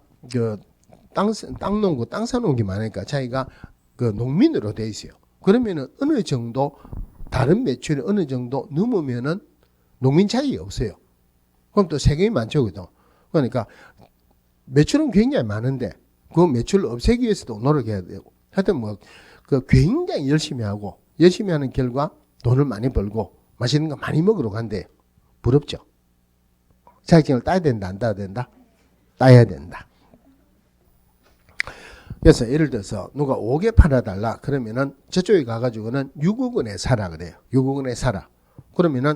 땅 농구, 땅 사놓은 게 많으니까 자기가 그 농민으로 돼 있어요. 그러면은 어느 정도 다른 매출이 어느 정도 넘으면은 농민 차익이 없어요. 그럼 또 세금이 많죠, 그죠? 그러니까 매출은 굉장히 많은데 그 매출을 없애기 위해서도 노력해야 되고, 하여튼 그 굉장히 열심히 하는 결과 돈을 많이 벌고 맛있는 거 많이 먹으러 간대. 부럽죠? 자격증을 따야 된다, 안 따야 된다? 따야 된다. 그래서 예를 들어서 누가 5개 팔아달라 그러면은 저쪽에 가가지고는 6억 원에 사라 그래요. 6억 원에 사라. 그러면은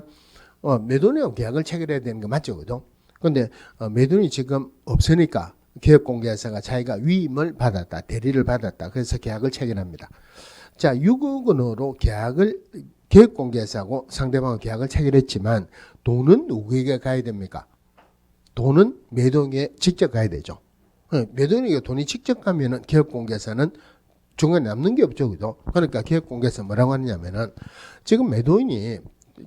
매도인하고 계약을 체결해야 되는 거 맞죠, 그죠? 근데 매도인이 지금 없으니까 기업공개사가 자기가 위임을 받았다, 대리를 받았다. 그래서 계약을 체결합니다. 자, 6억 원으로 기업공개사하고 상대방은 계약을 체결했지만 돈은 누구에게 가야 됩니까? 돈은 매도인에게 직접 가야 되죠. 매도인에게 돈이 직접 가면은 기업공개사는 중간에 남는 게 없죠, 그죠? 그러니까 기업공개사 뭐라고 하느냐면은, 지금 매도인이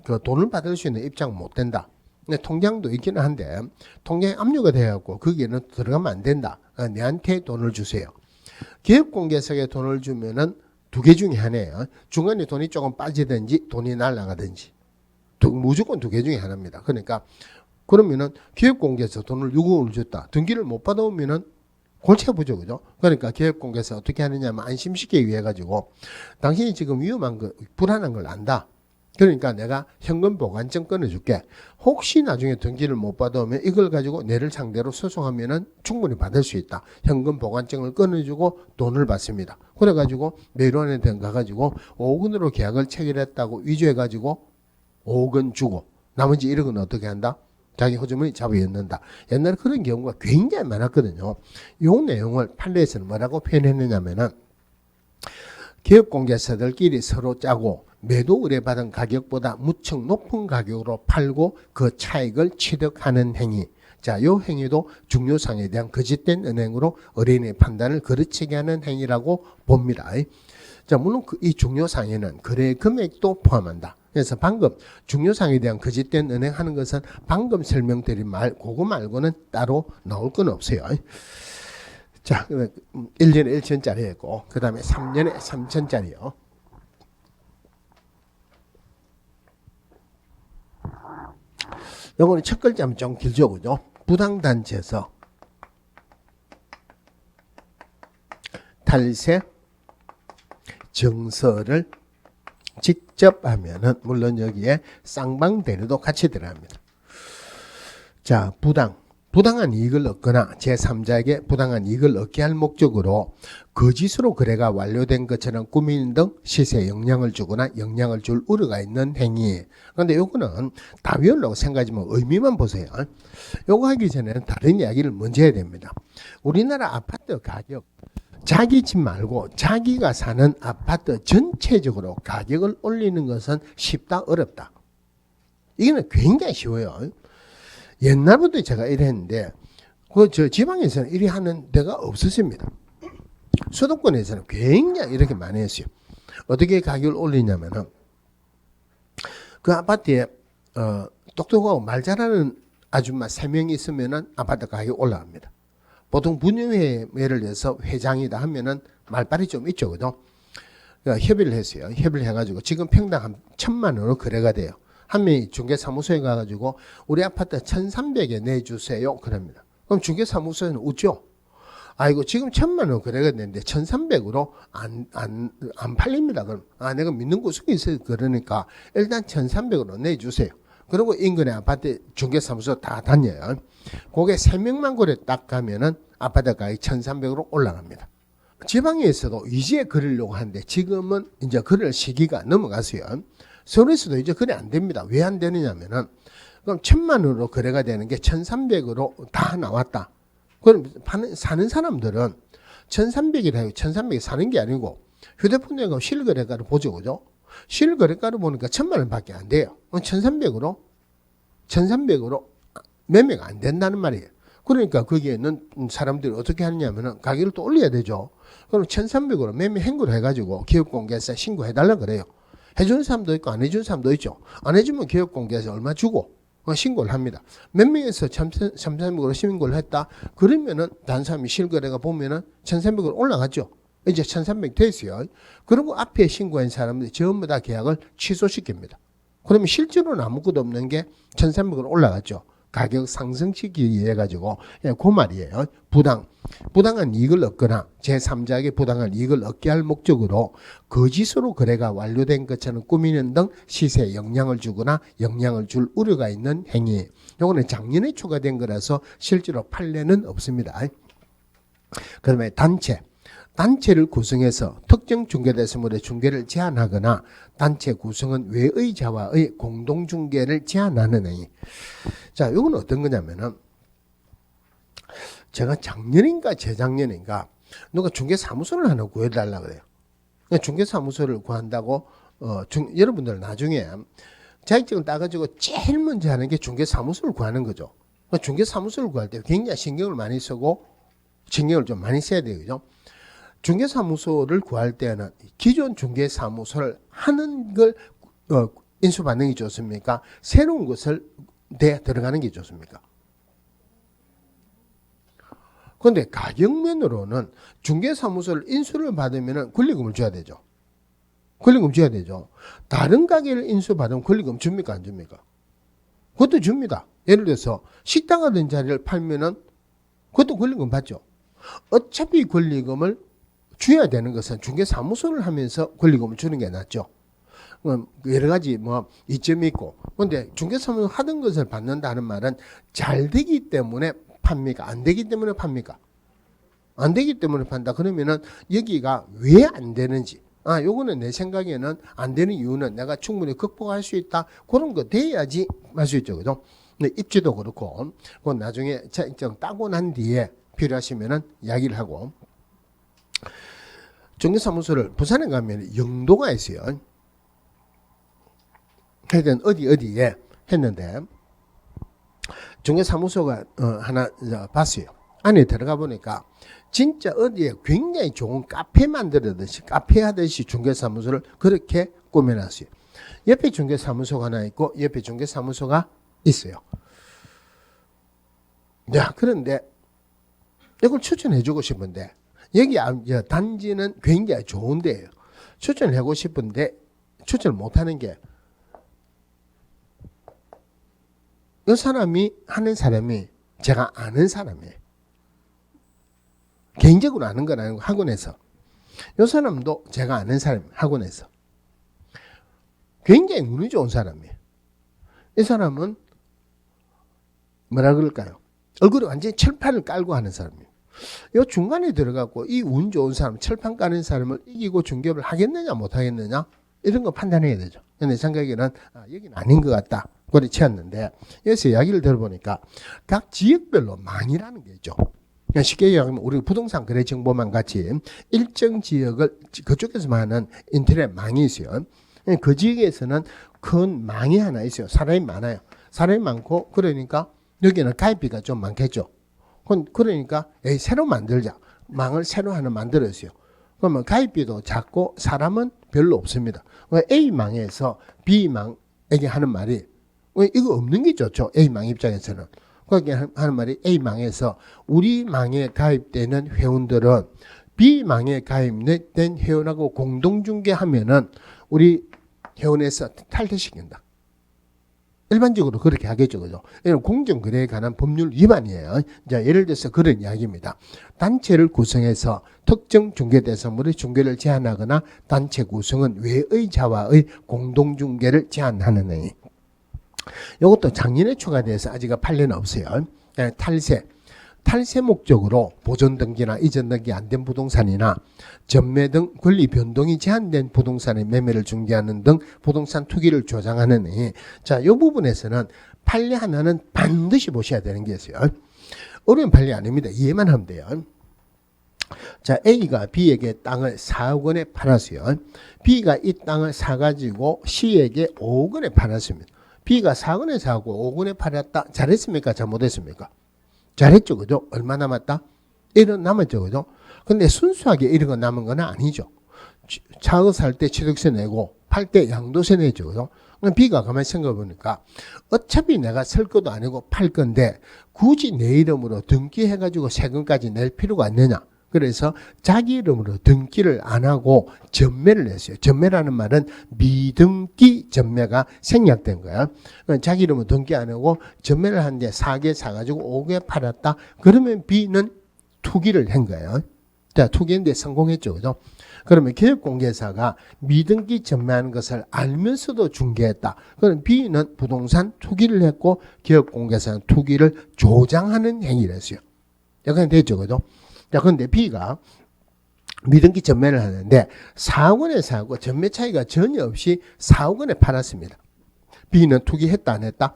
그 돈을 받을 수 있는 입장 못 된다. 근데 통장도 있기는 한데 통장에 압류가 돼갖고 거기에는 들어가면 안 된다. 내한테 돈을 주세요. 기업공개사에게 돈을 주면은 두 개 중에 하나예요. 중간에 돈이 조금 빠지든지 돈이 날아가든지. 무조건 두 개 중에 하나입니다. 그러니까 그러면은 기업공개에서 돈을 요금을 줬다. 등기를 못 받아오면은 골치 아프죠, 그죠? 그러니까 기업공개에서 어떻게 하느냐면 안심시키기 위해 가지고 당신이 지금 위험한 거, 불안한 걸 안다. 그러니까 내가 현금 보관증 끊어줄게. 혹시 나중에 등기를 못 받아오면 이걸 가지고 내를 상대로 소송하면은 충분히 받을 수 있다. 현금 보관증을 끊어주고 돈을 받습니다. 그래가지고 매일원에 가가지고 5억 원으로 계약을 체결했다고 위조해가지고 5억 원 주고 나머지 1억 원 어떻게 한다? 자기 호주머니 잡아였는다. 옛날에 그런 경우가 굉장히 많았거든요. 이 내용을 판례에서는 뭐라고 표현했느냐면은 기업공개사들끼리 서로 짜고 매도 의뢰받은 가격보다 무척 높은 가격으로 팔고 그 차익을 취득하는 행위. 자, 요 행위도 중요상에 대한 거짓된 은행으로 의뢰인의 판단을 거르치게 하는 행위라고 봅니다. 자, 물론 이 중요상에는 거래 금액도 포함한다. 그래서 방금 중요상에 대한 거짓된 은행하는 것은 방금 설명드린 말 그거 말고는 따로 나올 건 없어요. 자, 1년에 1천짜리였고 그 다음에 3년에 3천짜리요. 요거는 첫 글자면 좀 길죠, 그죠? 부당단체에서 탈세 정서를 직접 하면은 물론 여기에 쌍방대리도 같이 들어갑니다. 자, 부당한 이익을 얻거나 제3자에게 부당한 이익을 얻게 할 목적으로 거짓으로 거래가 완료된 것처럼 꾸미는 등 시세에 영향을 주거나 영향을 줄 우려가 있는 행위. 그런데 요거는 다 외우려고 생각하지만 의미만 보세요. 요거 하기 전에는 다른 이야기를 먼저 해야 됩니다. 우리나라 아파트 가격 자기 집 말고 자기가 사는 아파트 전체적으로 가격을 올리는 것은 쉽다 어렵다. 이거는 굉장히 쉬워요. 옛날부터 제가 이랬는데 저 지방에서는 이리 하는 데가 없었습니다. 수도권에서는 굉장히 이렇게 많이 했어요. 어떻게 가격을 올리냐면은 그 아파트에 똑똑하고 말 잘하는 아줌마 3명이 있으면은 아파트 가격이 올라갑니다. 보통 분유회를 해서 회장이다 하면은 말빨이 좀 있죠, 그죠? 그러니까 협의를 했어요. 협의를 해가지고 지금 평당 한 1,000만 원으로 거래가 돼요. 한 명이 중개사무소에 가가지고 우리 아파트 1,300에 내주세요. 그럽니다. 그럼 중개사무소에는 웃죠. 아이고 지금 1,000만 원 거래가 되는데 1,300으로 안 팔립니다. 그럼 내가 믿는 구석이 있어요. 그러니까 일단 1,300으로 내주세요. 그리고 인근의 아파트 중개사무소 다 다녀요. 그게 3명만 거래 딱 가면은 아파트 가격이 1,300으로 올라갑니다. 지방에서도 이제 그러려고 하는데 지금은 이제 그럴 시기가 넘어갔어요. 서울에서도 이제 그래 안 됩니다. 왜 안 되느냐면은 그럼 1,000만 원으로 거래가 되는 게 1,300으로 다 나왔다. 그럼 사는 사람들은 1,300이라 1,300이 사는 게 아니고 휴대폰에 가면 실거래가를 보죠, 그죠? 실거래가를 보니까 1,000만 원밖에 안 돼요. 1,300으로 매매가 안 된다는 말이에요. 그러니까 거기에는 사람들이 어떻게 하느냐면은 가격을 또 올려야 되죠. 그럼 1,300으로 매매 행구를 해가지고 기업공개에서 신고해달라 그래요. 해주는 사람도 있고 안 해주는 사람도 있죠. 안 해주면 기업공개에서 얼마 주고 신고를 합니다. 몇 명에서 1,300으로 신고를 했다. 그러면은 다른 사람이 실거래가 보면은 1,300으로 올라갔죠. 이제 1,300 됐어요. 그리고 앞에 신고한 사람들이 전부 다 계약을 취소시킵니다. 그러면 실제로는 아무것도 없는 게 1,300으로 올라갔죠. 가격 상승시키기 위해 가지고 그 말이에요. 부당한 이익을 얻거나 제3자에게 부당한 이익을 얻게 할 목적으로 거짓으로 거래가 완료된 것처럼 꾸미는 등 시세에 영향을 주거나 영향을 줄 우려가 있는 행위. 이거는 작년에 추가된 거라서 실제로 판례는 없습니다. 그다음에 단체를 구성해서 특정 중개대상물의 중개를 제한하거나 단체 구성은 외의자와의 공동중개를 제한하는 행위. 자, 이건 어떤 거냐면은 제가 작년인가 재작년인가 누가 중개사무소를 하나 구해달라 그래요. 중개사무소를 구한다고 여러분들 나중에 자격증을 따가지고 제일 먼저 하는 게 중개사무소를 구하는 거죠. 중개사무소를 구할 때 굉장히 신경을 많이 쓰고 신경을 좀 많이 써야 돼요. 그죠? 중개사무소를 구할 때는 기존 중개사무소를 하는 걸 인수받는 게 좋습니까? 새로운 것을 들어가는 게 좋습니까? 그런데 가격면으로는 중개사무소를 인수를 받으면 권리금을 줘야 되죠. 권리금 줘야 되죠. 다른 가게를 인수받으면 권리금 줍니까 안 줍니까? 그것도 줍니다. 예를 들어서 식당 하던 자리를 팔면은 그것도 권리금 받죠. 어차피 권리금을 줘야 되는 것은 중개사무소를 하면서 권리금을 주는 게 낫죠. 여러 가지 이점이 있고. 근데 중개사무소 하던 것을 받는다는 말은 잘 되기 때문에 팝니까? 안 되기 때문에 팝니까? 안 되기 때문에 판다. 그러면은 여기가 왜 안 되는지. 요거는 내 생각에는 안 되는 이유는 내가 충분히 극복할 수 있다. 그런 거 돼야지 할 수 있죠. 그죠? 근데 입지도 그렇고, 그건 나중에 자격증 따고 난 뒤에 필요하시면은 이야기를 하고. 중개사무소를 부산에 가면 영도가 있어요. 하여튼 어디에 했는데, 중개사무소가 하나 봤어요. 안에 들어가 보니까 진짜 어디에 굉장히 좋은 카페 만들듯이 카페 하듯이 중개사무소를 그렇게 꾸며놨어요. 옆에 중개사무소가 하나 있고 옆에 중개사무소가 있어요. 야, 그런데 이걸 추천해주고 싶은데 여기 단지는 굉장히 좋은데요. 추천하고 싶은데 추천을 못하는 게 이 사람이 하는 사람이 제가 아는 사람이에요. 개인적으로 아는 건 아니고 학원에서. 이 사람도 제가 아는 사람이에요. 학원에서. 굉장히 운이 좋은 사람이에요. 이 사람은 뭐라 그럴까요? 얼굴에 완전히 철판을 깔고 하는 사람이에요. 이 중간에 들어가고 이 운 좋은 사람, 철판 까는 사람을 이기고 중개업을 하겠느냐 못하겠느냐 이런 거 판단해야 되죠. 내 생각에는 여기는 아닌 것 같다. 그래 치웠는데 여기서 이야기를 들어보니까 각 지역별로 망이라는 게 있죠. 쉽게 얘기하면 우리 부동산 거래 정보망 같이 일정 지역을 그쪽에서만 하는 인터넷 망이 있어요. 그 지역에서는 큰 망이 하나 있어요. 사람이 많아요. 사람이 많고 그러니까 여기는 가입비가 좀 많겠죠. 그러니까 새로 만들자. 망을 새로 하나 만들었어요. 그러면 가입비도 작고 사람은 별로 없습니다. A망에서 B망에게 하는 말이 이거 없는 게 좋죠. A망 입장에서는. 그렇게 하는 말이 A망에서 우리 망에 가입되는 회원들은 B망에 가입된 회원하고 공동중개하면은 우리 회원에서 탈퇴시킨다. 일반적으로 그렇게 하겠죠. 그죠? 이건 공정거래에 관한 법률 위반이에요. 자, 예를 들어서 그런 이야기입니다. 단체를 구성해서 특정 중개대상물의 중개를 제한하거나 단체 구성은 외의자와의 공동중개를 제한하는 행위. 이것도 작년에 추가돼서 아직 판례는 없어요. 탈세 목적으로 보존 등기나 이전 등기 안 된 부동산이나 전매 등 권리 변동이 제한된 부동산의 매매를 중개하는 등 부동산 투기를 조장하는 행위. 자, 이 부분에서는 판례 하나는 반드시 보셔야 되는 게 있어요. 어려운 판례 아닙니다. 이해만 하면 돼요. 자, A가 B에게 땅을 4억 원에 팔았어요. B가 이 땅을 사가지고 C에게 5억 원에 팔았습니다. B가 4억 원에 사고 5억 원에 팔았다. 잘했습니까? 잘못했습니까? 잘했죠. 그죠? 얼마 남았다? 1억 남았죠. 그죠? 근데 순수하게 1억 남은 건 아니죠. 차을 살 때 취득세 내고 팔 때 양도세 내죠. 그죠? 그럼 B가 가만히 생각해 보니까 어차피 내가 살 것도 아니고 팔 건데 굳이 내 이름으로 등기해가지고 세금까지 낼 필요가 없느냐. 그래서 자기 이름으로 등기를 안 하고 전매를 했어요. 전매라는 말은 미등기 전매가 생략된 거야. 자기 이름으로 등기 안 하고 전매를 한데 4개 사가지고 5개 팔았다. 그러면 B는 투기를 한 거예요. 자, 투기했는데 성공했죠. 그죠? 그러면 개업공개사가 미등기 전매하는 것을 알면서도 중개했다. 그럼 B는 부동산 투기를 했고 개업공개사는 투기를 조장하는 행위를 했어요. 약간 됐죠. 그죠? 자, 그런데 B가 미등기 전매를 하는데 4억 원에 사고 전매 차이가 전혀 없이 4억 원에 팔았습니다. B는 투기했다 안 했다?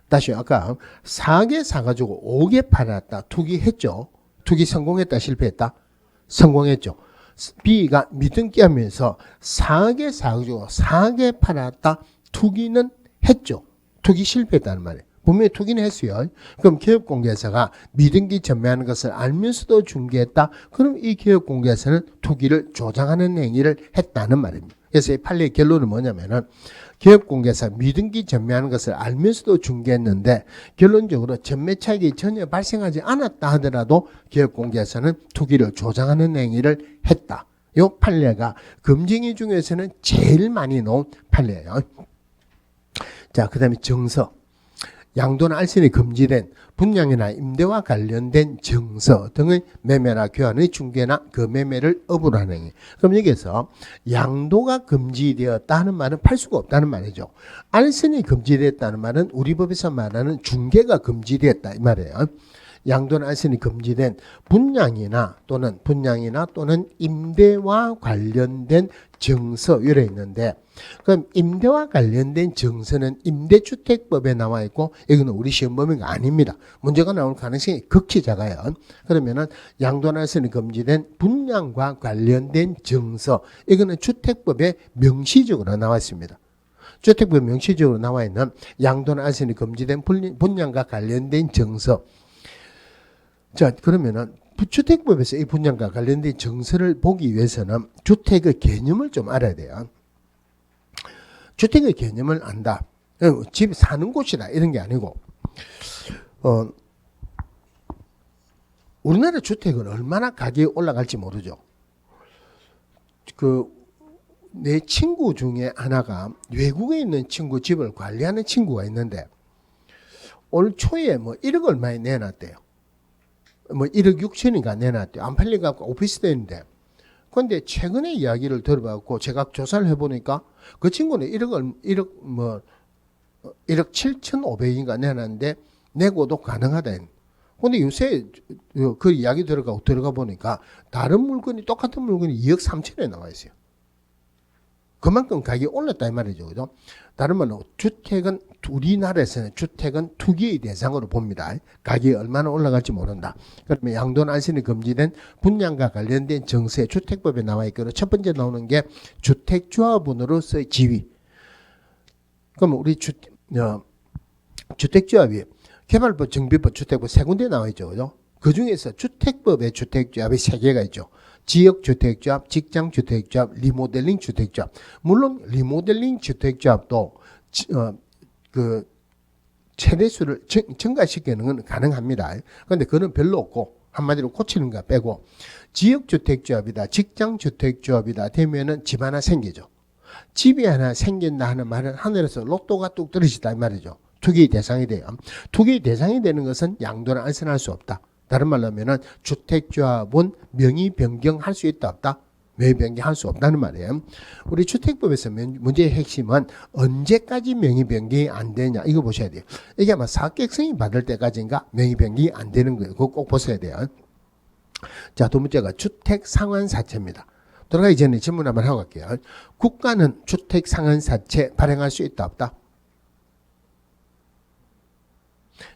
다시 아까 4개 사가지고 5개 팔았다. 투기했죠. 투기 성공했다 실패했다? 성공했죠. B가 미등기 하면서 4개 사가지고 4개 팔았다. 투기는 했죠. 투기 실패했다는 말이에요. 분명히 투기는 했어요. 그럼 개업공개사가 미등기 전매하는 것을 알면서도 중개했다. 그럼 이 개업공개사는 투기를 조장하는 행위를 했다는 말입니다. 그래서 이 판례의 결론은 뭐냐면은 개업공개사 미등기 전매하는 것을 알면서도 중개했는데 결론적으로 전매 차익이 전혀 발생하지 않았다 하더라도 개업공개사는 투기를 조장하는 행위를 했다. 요 판례가 금징위 중에서는 제일 많이 나온 판례예요. 자, 그 다음에 정서. 양도나 알선이 금지된 분양이나 임대와 관련된 정서 등의 매매나 교환의 중개나 그 매매를 업으로 하는 행위. 그럼 여기서 양도가 금지되었다는 말은 팔 수가 없다는 말이죠. 알선이 금지되었다는 말은 우리 법에서 말하는 중개가 금지되었다 이 말이에요. 양도나 알선이 금지된 분양이나 또는 임대와 관련된 정서 이래 있는데, 그럼 임대와 관련된 정서는 임대주택법에 나와 있고 이거는 우리 시험 범위가 아닙니다. 문제가 나올 가능성이 극히 작아요. 그러면은 양도나 알선이 금지된 분양과 관련된 정서, 이거는 주택법에 명시적으로 나와 있습니다. 주택법에 명시적으로 나와 있는 양도나 알선이 금지된 분양과 관련된 정서. 자, 그러면은 주택법에서 이 분양과 관련된 정서를 보기 위해서는 주택의 개념을 좀 알아야 돼요. 주택의 개념을 안다. 집 사는 곳이다 이런 게 아니고, 우리나라 주택은 얼마나 가격이 올라갈지 모르죠. 내 친구 중에 하나가 외국에 있는 친구 집을 관리하는 친구가 있는데 올 초에 뭐 1억 얼마에 내놨대요. 뭐 1억 6천인가 내놨대요. 안 팔려갖고 오피스텔인데. 그런데 최근에 이야기를 들어봤고 제가 조사를 해보니까 그 친구는 1억 7,500인가 내놨는데 내고도 가능하다. 근데 요새 그 이야기 들어가 보니까 다른 물건이 똑같은 물건이 2억 3천에 나와 있어요. 그만큼 가격이 올랐다 이 말이죠. 그죠? 다른 말로 우리나라에서는 주택은 투기의 대상으로 봅니다. 가격이 얼마나 올라갈지 모른다. 그러면 양도나 알선이 금지된 분양과 관련된 정세 주택법에 나와 있거든요. 첫 번째 나오는 게 주택조합원으로서의 지위. 그러면 우리 주택조합이 개발법, 정비법, 주택법 세 군데 나와 있죠. 그죠? 그 중에서 주택법의 주택조합이 세 개가 있죠. 지역주택조합, 직장주택조합, 리모델링 주택조합. 물론 리모델링 주택조합도 최대수를 증가시키는 건 가능합니다. 그런데 그건 별로 없고 한마디로 고치는 거 빼고 지역주택조합이다, 직장주택조합이다 되면은 집 하나 생기죠. 집이 하나 생긴다 하는 말은 하늘에서 로또가 뚝 떨어지다 이 말이죠. 투기 대상이 돼요. 투기 대상이 되는 것은 양도나 알선할 수 없다. 다른 말로 하면은 주택조합은 명의 변경할 수 있다 없다? 명의 변경할 수 없다는 말이에요. 우리 주택법에서 문제의 핵심은 언제까지 명의 변경이 안 되냐 이거 보셔야 돼요. 이게 아마 사격승인 받을 때까지인가 명의 변경이 안 되는 거예요. 그거 꼭 보셔야 돼요. 자, 두 번째가 주택 상환사채입니다. 들어가기 전에 질문 한번 하고 갈게요. 국가는 주택 상환사채 발행할 수 있다 없다?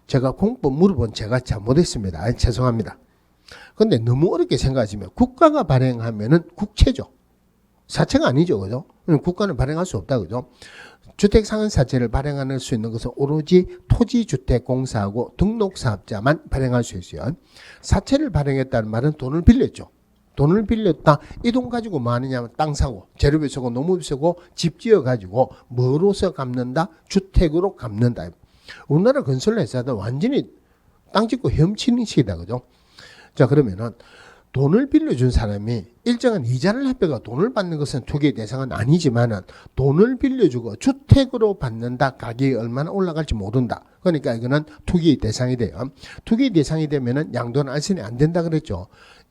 제가 공법 물어본 제가 잘못했습니다. 죄송합니다. 그런데 너무 어렵게 생각하시면 국가가 발행하면은 국채죠. 사채가 아니죠. 그죠? 국가는 발행할 수 없다. 그죠? 주택상환사채를 발행할 수 있는 것은 오로지 토지주택공사하고 등록사업자만 발행할 수 있어요. 사채를 발행했다는 말은 돈을 빌렸죠. 돈을 빌렸다. 이 돈 가지고 뭐 하느냐면 땅 사고, 재료비 쓰고, 농업비 쓰고, 집 지어 가지고 뭐로서 갚는다? 주택으로 갚는다. 우리나라 건설회사도 완전히 땅 짓고 헤엄치는 식이다. 그죠? 자, 그러면은 돈을 빌려준 사람이 일정한 이자를 합해가 돈을 받는 것은 투기의 대상은 아니지만은 돈을 빌려주고 주택으로 받는다. 가격이 얼마나 올라갈지 모른다. 그러니까 이거는 투기의 대상이 돼요. 투기의 대상이 되면은 양도나 알선이 안 된다 그랬죠.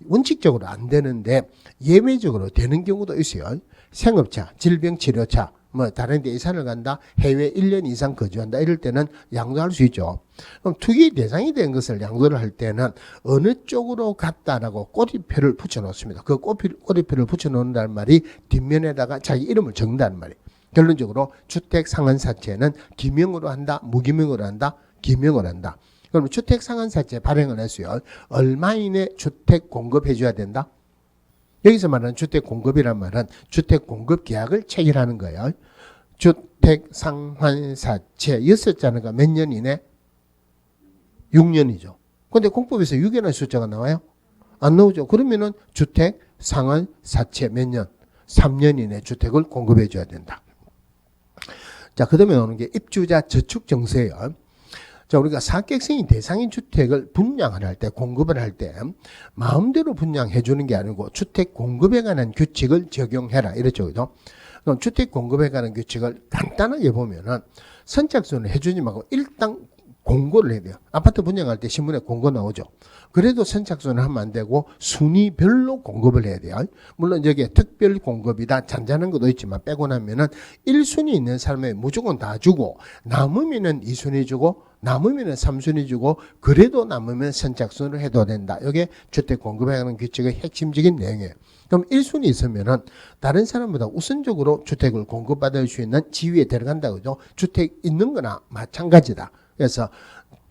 원칙적으로 안 되는데 예외적으로 되는 경우도 있어요. 생업차, 질병치료차, 뭐 다른 데 이사를 간다, 해외 1년 이상 거주한다 이럴 때는 양도할 수 있죠. 그럼 투기 대상이 된 것을 양도를 할 때는 어느 쪽으로 갔다라고 꼬리표를 붙여 놓습니다. 그 꼬리표를 붙여 놓는다는 말이 뒷면에다가 자기 이름을 적는다는 말이에요. 결론적으로 주택 상환사채는 기명으로 한다, 무기명으로 한다, 기명으로 한다. 그럼 주택 상환사채 발행을 했어요. 얼마 이내 주택 공급해 줘야 된다? 여기서 말하는 주택 공급이란 말은 주택 공급 계약을 체결하는 거예요. 주택 상환사채 6자는 몇 년 이내? 6년이죠. 근데 공법에서 6이라는 숫자가 나와요? 안 나오죠. 그러면은 주택 상환사채 몇 년? 3년 이내 주택을 공급해 줘야 된다. 자, 그 다음에 오는 게 입주자 저축 정세예요. 자, 우리가 사객성이 대상인 주택을 분양을 할 때, 공급을 할 때 마음대로 분양해 주는 게 아니고 주택 공급에 관한 규칙을 적용해라 이랬죠. 그죠? 그럼 주택 공급에 관한 규칙을 간단하게 보면은 선착순을 해주지 말고 일단 공고를 해야 돼요. 아파트 분양할 때 신문에 공고 나오죠. 그래도 선착순을 하면 안 되고 순위별로 공급을 해야 돼요. 물론 여기에 특별 공급이다 잔잔한 것도 있지만 빼고 나면은 1순위 있는 사람에 무조건 다 주고 남으면은 2순위 주고 남으면은 3순위 주고 그래도 남으면 선착순을 해도 된다. 이게 주택 공급에 관한 규칙의 핵심적인 내용이에요. 그럼 1순위 있으면은 다른 사람보다 우선적으로 주택을 공급받을 수 있는 지위에 들어간다. 그죠? 주택 있는 거나 마찬가지다. 그래서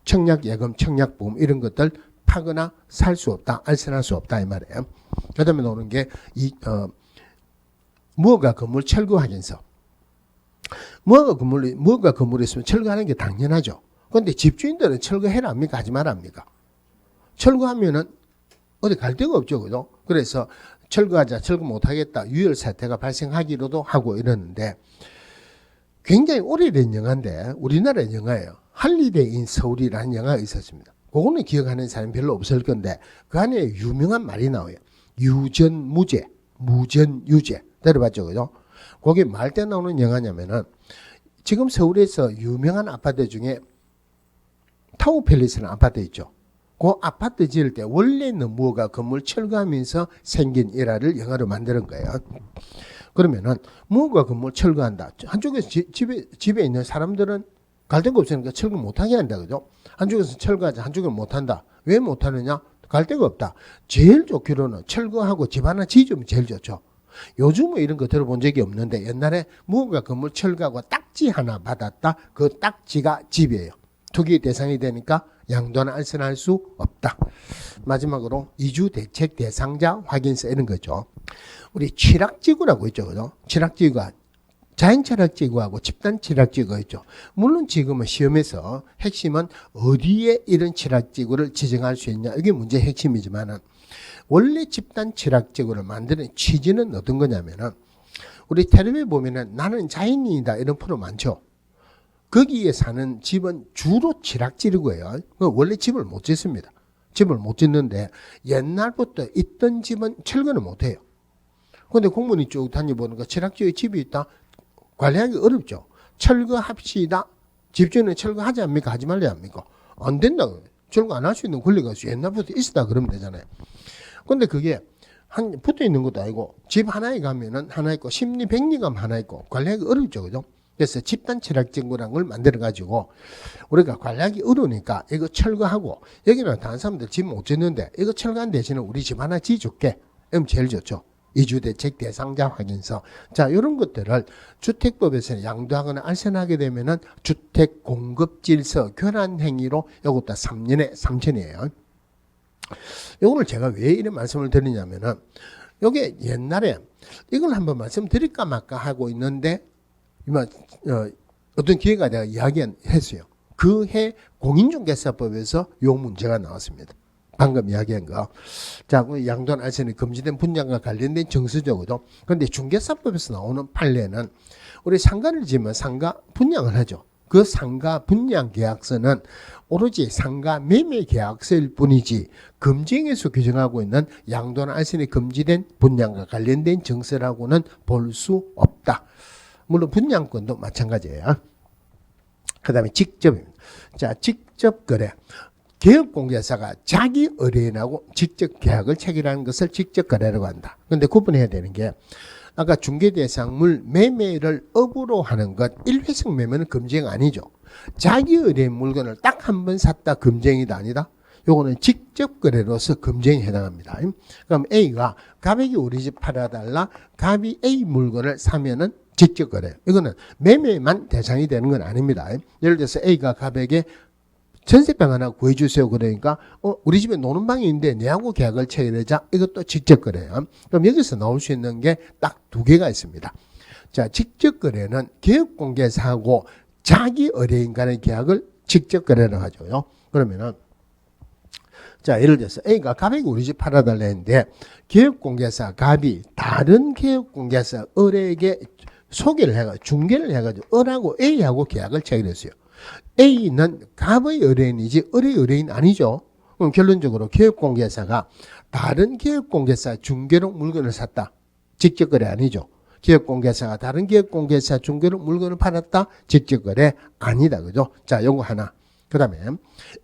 청약 예금, 청약 보험 이런 것들 파거나 살 수 없다, 알선할 수 없다 이 말이에요. 그다음에 나오는 게 무허가 건물 철거 확인서. 무허가 건물이 있으면 철거하는 게 당연하죠. 그런데 집주인들은 철거해라 합니까? 하지 마라 합니까? 철거하면은 어디 갈 데가 없죠, 그죠? 그래서 철거하자, 철거 못하겠다, 유혈 사태가 발생하기로도 하고 이러는데 굉장히 오래된 영화인데 우리나라 영화예요. 할리데이 인 서울이라는 영화가 있었습니다. 그거는 기억하는 사람이 별로 없을 건데 그 안에 유명한 말이 나와요. 유전무죄, 무전유죄. 들어봤죠, 그죠? 그게 말 때 나오는 영화냐면은 지금 서울에서 유명한 아파트 중에 타워팰리스라는 아파트 있죠. 그 아파트 지을 때 원래 있는 무허가 건물 철거하면서 생긴 일화를 영화로 만드는 거예요. 그러면은 무허가 건물 철거한다. 한쪽에서 집에 있는 사람들은 갈 데가 없으니까 철거 못하게 한다. 그죠? 한쪽에서 철거하자, 한쪽은 못한다. 왜 못하느냐? 갈 데가 없다. 제일 좋기로는 철거하고 집 하나 지으면 제일 좋죠. 요즘은 이런 거 들어본 적이 없는데 옛날에 무허가 건물 철거하고 딱지 하나 받았다. 그 딱지가 집이에요. 투기 대상이 되니까 양도나 알선할 수 없다. 마지막으로 이주 대책 대상자 확인서 이런 거죠. 우리 취락지구라고 있죠. 그죠? 취락지구가 자연 취락지구하고 집단 취락지구가 있죠. 물론 지금은 시험에서 핵심은 어디에 이런 취락지구를 지정할 수 있냐. 이게 문제의 핵심이지만은 원래 집단 취락지구를 만드는 취지는 어떤 거냐면은 우리 텔레비에 보면은 나는 자연인이다 이런 프로 많죠. 거기에 사는 집은 주로 취락지구예요. 원래 집을 못 짓습니다. 집을 못 짓는데 옛날부터 있던 집은 철거는 못 해요. 근데 공무원이 쭉 다녀보니까 취락지구에 집이 있다. 관리하기 어렵죠. 철거합시다. 집주인은 철거하지 않습니까? 하지 말려 합니까? 안 된다. 철거 안 할 수 있는 권리가 옛날부터 있었다 그러면 되잖아요. 근데 그게 한 붙어 있는 것도 아니고 집 하나에 가면은 하나 있고 심리 백리감 하나 있고 관리하기 어렵죠. 그죠? 그래서 집단 취락지구라는 걸 만들어 가지고 우리가 관리하기 어려우니까 이거 철거하고 여기는 다른 사람들 집 못 짓는데 이거 철거한 대신에 우리 집 하나 지어줄게. 그럼 제일 좋죠. 이주대책 대상자 확인서. 자, 이런 것들을 주택법에서 양도하거나 알선하게 되면은 주택 공급 질서 교란 행위로 이것도 3년에 3천이에요. 이거를 제가 왜 이런 말씀을 드리냐면은 이게 옛날에 이걸 한번 말씀드릴까 말까 하고 있는데 어떤 기회가 내가 이야기했어요. 그 해 공인중개사법에서 요 문제가 나왔습니다. 방금 이야기한 거. 자, 양도나 알선이 금지된 분양과 관련된 정서적으로. 그런데 중개사법에서 나오는 판례는 우리 상가를 지으면 상가 분양을 하죠. 그 상가 분양 계약서는 오로지 상가 매매 계약서일 뿐이지 금지행위에서 규정하고 있는 양도나 알선이 금지된 분양과 관련된 정서라고는 볼 수 없다. 물론 분양권도 마찬가지예요. 그 다음에 직접입니다. 자, 직접 거래. 개업공개사가 자기 의뢰인하고 직접 계약을 체결하는 것을 직접 거래라고 한다. 그런데 구분해야 되는 게 아까 중개대상물 매매를 업으로 하는 것 일회성 매매는 금지행 아니죠. 자기 의뢰인 물건을 딱 한 번 샀다 금지행위도 아니다. 요거는 직접 거래로서 금지행위에 해당합니다. 그럼 A가 갑에게 우리 집 팔아달라. 갑이 A 물건을 사면은 직접 거래. 이거는 매매만 대상이 되는 건 아닙니다. 예를 들어서 A가 갑에게 전세방 하나 구해주세요. 그러니까 우리 집에 노는 방이 있는데 내하고 계약을 체결하자. 이것도 직접 거래예요. 그럼 여기서 나올 수 있는 게 딱 두 개가 있습니다. 자, 직접 거래는 개업공개사하고 자기 의뢰인 간의 계약을 직접 거래라고 하죠. 그러면은 자, 예를 들어서 A가 갑에게 우리 집 팔아달라 했는데 개업공개사 갑이 다른 개업공개사 을에게 소개를 해가지고 중개를 해가지고 을하고 A하고 계약을 체결했어요. A는 갑의 의뢰인이지 을의 의뢰인 아니죠. 그럼 결론적으로 기업공개사가 다른 기업공개사 중개로 물건을 샀다. 직접 거래 아니죠. 기업공개사가 다른 기업공개사 중개로 물건을 팔았다. 직접 거래 아니다. 그죠? 자, 요거 하나. 그 다음에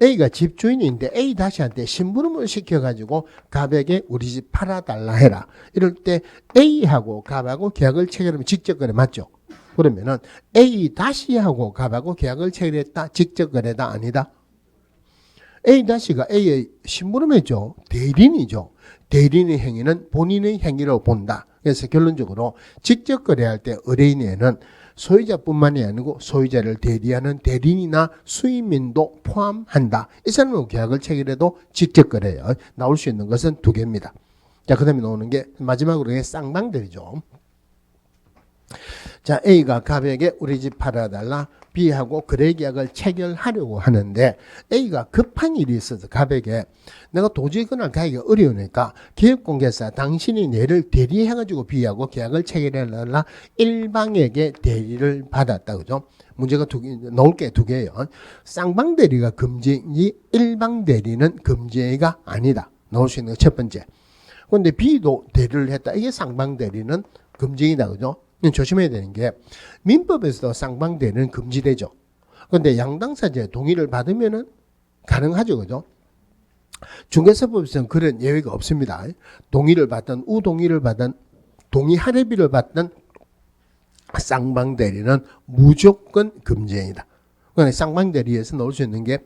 A가 집주인인데 A 다시한테 심부름을 시켜가지고 갑에게 우리 집 팔아달라 해라. 이럴 때 A하고 갑하고 계약을 체결하면 직접 거래 맞죠? 그러면은 A 다시하고 갑하고 계약을 체결했다. 직접 거래다 아니다? A 다시가 A의 심부름했죠. 대리인이죠. 대리인의 행위는 본인의 행위로 본다. 그래서 결론적으로 직접 거래할 때 의뢰인에는 소유자뿐만이 아니고 소유자를 대리하는 대리인이나 수임인도 포함한다. 이 사람하고 계약을 체결해도 직접 거래요. 나올 수 있는 것은 두 개입니다. 자, 그 다음에 나오는 게 마지막으로 쌍방들이죠. 자, A가 갑에게 우리 집 팔아달라. B하고 거래 계약을 체결하려고 하는데 A가 급한 일이 있어서 갑에게 내가 도저히 그날 가기가 어려우니까 기업공개사 당신이 내를 대리해가지고 B하고 계약을 체결해달라. 일방에게 대리를 받았다. 그죠? 문제가 넣을 게 두 개예요. 쌍방 대리가 금지인지 일방 대리는 금지가 아니다. 넣을 수 있는 것 첫 번째. 그런데 B도 대리를 했다. 이게 쌍방 대리는 금지이다. 그죠? 조심해야 되는 게 민법에서도 쌍방대리는 금지되죠. 그런데 양당사자의 동의를 받으면은 가능하죠. 그죠? 중개사법에서는 그런 예외가 없습니다. 동의를 받든 우동의를 받든 동의 할애비를 받든 쌍방대리는 무조건 금지입니다. 그러니까 쌍방대리에서 넣을 수 있는 게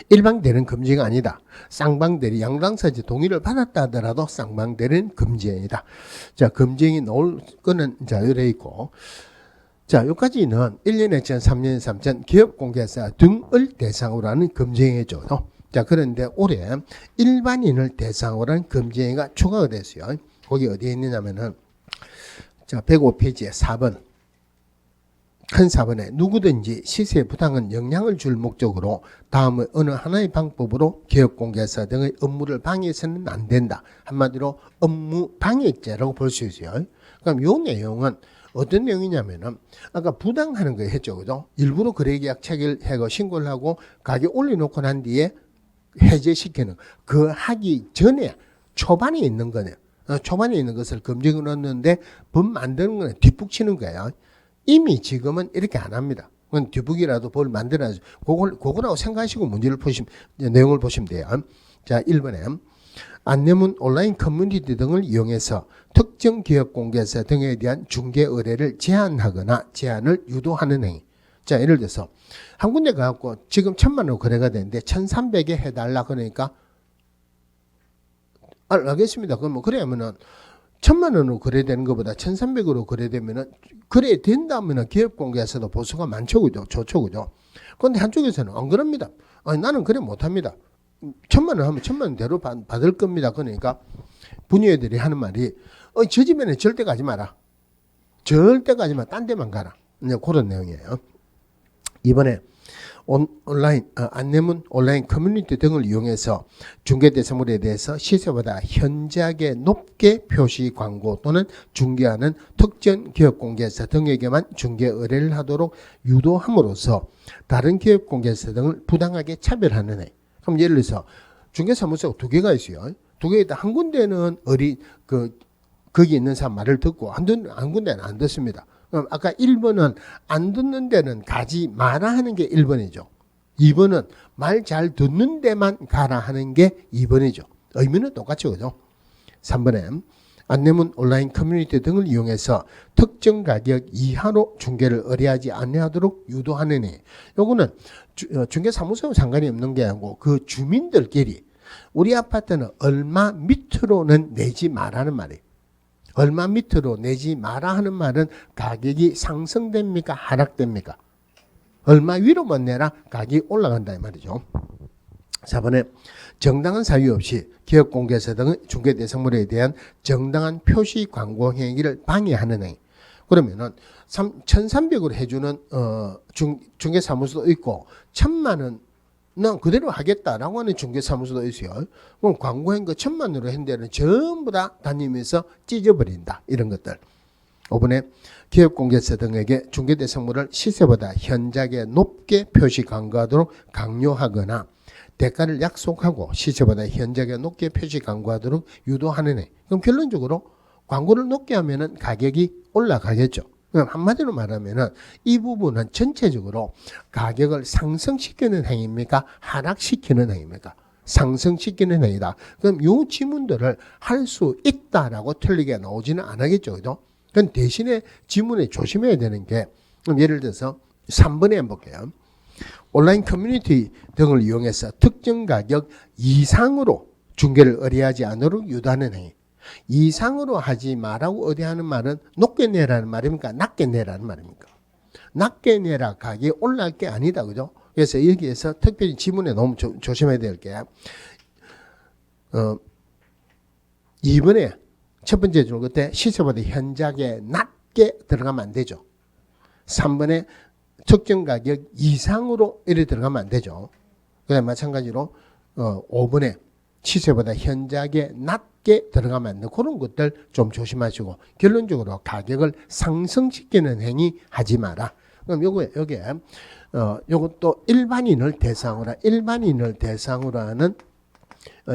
일방대리는 금지가 아니다. 쌍방대리, 양당사자 동의를 받았다 하더라도 쌍방대리는 금지행위다. 자, 금지행위 넣을 거는 자, 이래 있고. 자, 여기까지는 1년에 1천, 3년에 3천 기업공개사 등을 대상으로 하는 금지행위죠. 자, 그런데 올해 일반인을 대상으로 하는 금지행위가 추가가 됐어요. 거기 어디에 있느냐면은 자, 105페이지에 4번. 큰 4번에 누구든지 시세 부당한 영향을 줄 목적으로 다음의 어느 하나의 방법으로 기업공개사 등의 업무를 방해해서는 안 된다. 한마디로 업무 방해죄라고 볼 수 있어요. 그럼 이 내용은 어떤 내용이냐면은 아까 부당하는 거 했죠. 그죠? 일부러 거래계약 체결하고 신고를 하고 가격 올려놓고 난 뒤에 해제시키는 그 하기 전에 초반에 있는 거네요. 초반에 있는 것을 금지를 넣었는데 법 만드는 거는 뒷북치는 거예요. 이미 지금은 이렇게 안 합니다. 그건 뒷북이라도 뭘 만들어야죠. 그거라고 생각하시고 문제를 보시면, 내용을 보시면 돼요. 자, 1번에 안내문 온라인 커뮤니티 등을 이용해서 특정 기업 공개사 등에 대한 중개 의뢰를 제한하거나 제한을 유도하는 행위. 자, 예를 들어서 한 군데 가갖고 지금 1,000만 원 거래가 되는데 1,300에 해달라 그러니까 알겠습니다. 그럼 뭐 그러면은 1,000만 원으로 거래되는 것보다 1,300으로 거래되면은 거래된다면은 기업공개에서도 보수가 많죠, 그죠? 좋죠, 그죠? 그런데 한쪽에서는 안 그럽니다. 아니, 나는 그래 못합니다. 1,000만 원 하면 1,000만 원대로 받을 겁니다. 그러니까 부녀애들이 하는 말이 저 집에는 절대 가지 마라. 절대 가지 마. 딴 데만 가라. 이제 그런 내용이에요. 이번에 온라인 안내문 온라인 커뮤니티 등을 이용해서 중개대상물에 대해서 시세보다 현저하게 높게 표시 광고 또는 중개하는 특정 기업공개사 등에게만 중개 의뢰를 하도록 유도함으로써 다른 기업공개사 등을 부당하게 차별하는 해. 그럼 예를 들어서 중개사무소가 두 개가 있어요. 두 개에다 한 군데는 거기 있는 사람 말을 듣고 한 군데는 안 듣습니다. 그럼 아까 1번은 안 듣는 데는 가지 마라 하는 게 1번이죠. 2번은 말 잘 듣는 데만 가라 하는 게 2번이죠. 의미는 똑같죠. 그죠? 3번에 안내문 온라인 커뮤니티 등을 이용해서 특정 가격 이하로 중개를 의뢰하지 않도록 유도하는 해. 요거는 중개사무소와 상관이 없는 게 아니고 그 주민들끼리 우리 아파트는 얼마 밑으로는 내지 마라는 말이에요. 얼마 밑으로 내지 마라 하는 말은 가격이 상승됩니까? 하락됩니까? 얼마 위로만 내라 가격이 올라간다 이 말이죠. 4번에 정당한 사유 없이 기업공개사 등의 중개대상물에 대한 정당한 표시 광고 행위를 방해하는 행위. 그러면은 1,300으로 해주는 중개사무소도 있고 1,000만 원 난 그대로 하겠다라고 하는 중개사무소도 있어요. 그럼 광고한 거 1,000만 원으로 한 데는 전부 다 다니면서 찢어버린다. 이런 것들. 5번에 기업공개서 등에게 중개대상물을 시세보다 현저하게 높게 표시 광고하도록 강요하거나 대가를 약속하고 시세보다 현저하게 높게 표시 광고하도록 유도하는 해. 그럼 결론적으로 광고를 높게 하면은 가격이 올라가겠죠. 그럼 한마디로 말하면은 이 부분은 전체적으로 가격을 상승시키는 행위입니까? 하락시키는 행위입니까? 상승시키는 행위다. 그럼 이 지문들을 할 수 있다라고 틀리게 나오지는 않겠죠. 그죠? 그럼 대신에 지문에 조심해야 되는 게, 그럼 예를 들어서 3번에 한번 볼게요. 온라인 커뮤니티 등을 이용해서 특정 가격 이상으로 중개를 의뢰하지 않도록 유도하는 행위. 이상으로 하지 말라고 의뢰하는 말은 높게 내라는 말입니까? 낮게 내라는 말입니까? 낮게 내라, 가격이 올라갈 게 아니다. 그죠? 그래서 여기에서 특별히 지문에 너무 조심해야 될 게, 2번에 첫 번째 줄 그때 시세보다 현저하게 낮게 들어가면 안 되죠. 3번에 특정 가격 이상으로 이래 들어가면 안 되죠. 그다음 마찬가지로 5번에 시세보다 현저하게 낮게 들어가면 안 되고 그런 것들 좀 조심하시고 결론적으로 가격을 상승시키는 행위 하지 마라. 그럼 요게 요것도 일반인을 대상으로 하는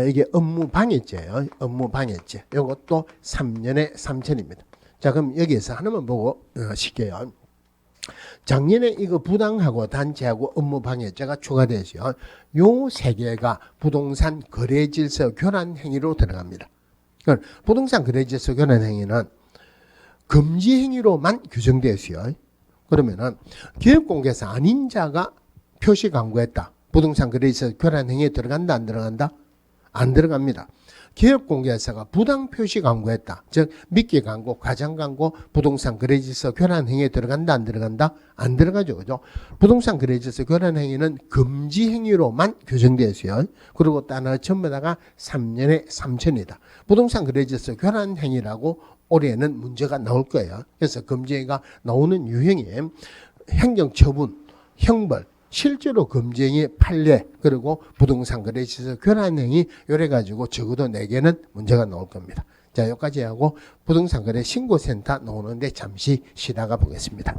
이게 업무 방해죄예요. 업무 방해죄. 요것도 3년에 3천입니다. 자, 그럼 여기에서 하나만 보고 쉽게요. 작년에 이거 부당하고 단체하고 업무 방해죄가 추가되죠. 요 세 개가 부동산 거래 질서 교란 행위로 들어갑니다. 그러니까 부동산 거래 질서 교란 행위는 금지 행위로만 규정되어 있어요. 그러면은 기업공개사 아닌 자가 표시 광고했다. 부동산 거래 질서 교란 행위에 들어간다, 안 들어간다? 안 들어갑니다. 기업공개사가 부당 표시 광고했다. 즉 미끼 광고, 과장 광고, 부동산 거래질서 교란 행위에 들어간다, 안 들어간다? 안 들어가죠. 그죠? 부동산 거래질서 교란 행위는 금지 행위로만 규정되어 있어요. 그리고 따라 전부 다가 3년에 3천이다. 부동산 거래질서 교란 행위라고 올해는 문제가 나올 거예요. 그래서 금지 행위가 나오는 유형이 행정처분, 형벌, 실제로 금지행위 판례 그리고 부동산 거래시설 교란행위 요래 가지고 적어도 4개는 문제가 나올 겁니다. 자, 여기까지 하고 부동산 거래 신고센터 나오는데 잠시 쉬다가 보겠습니다.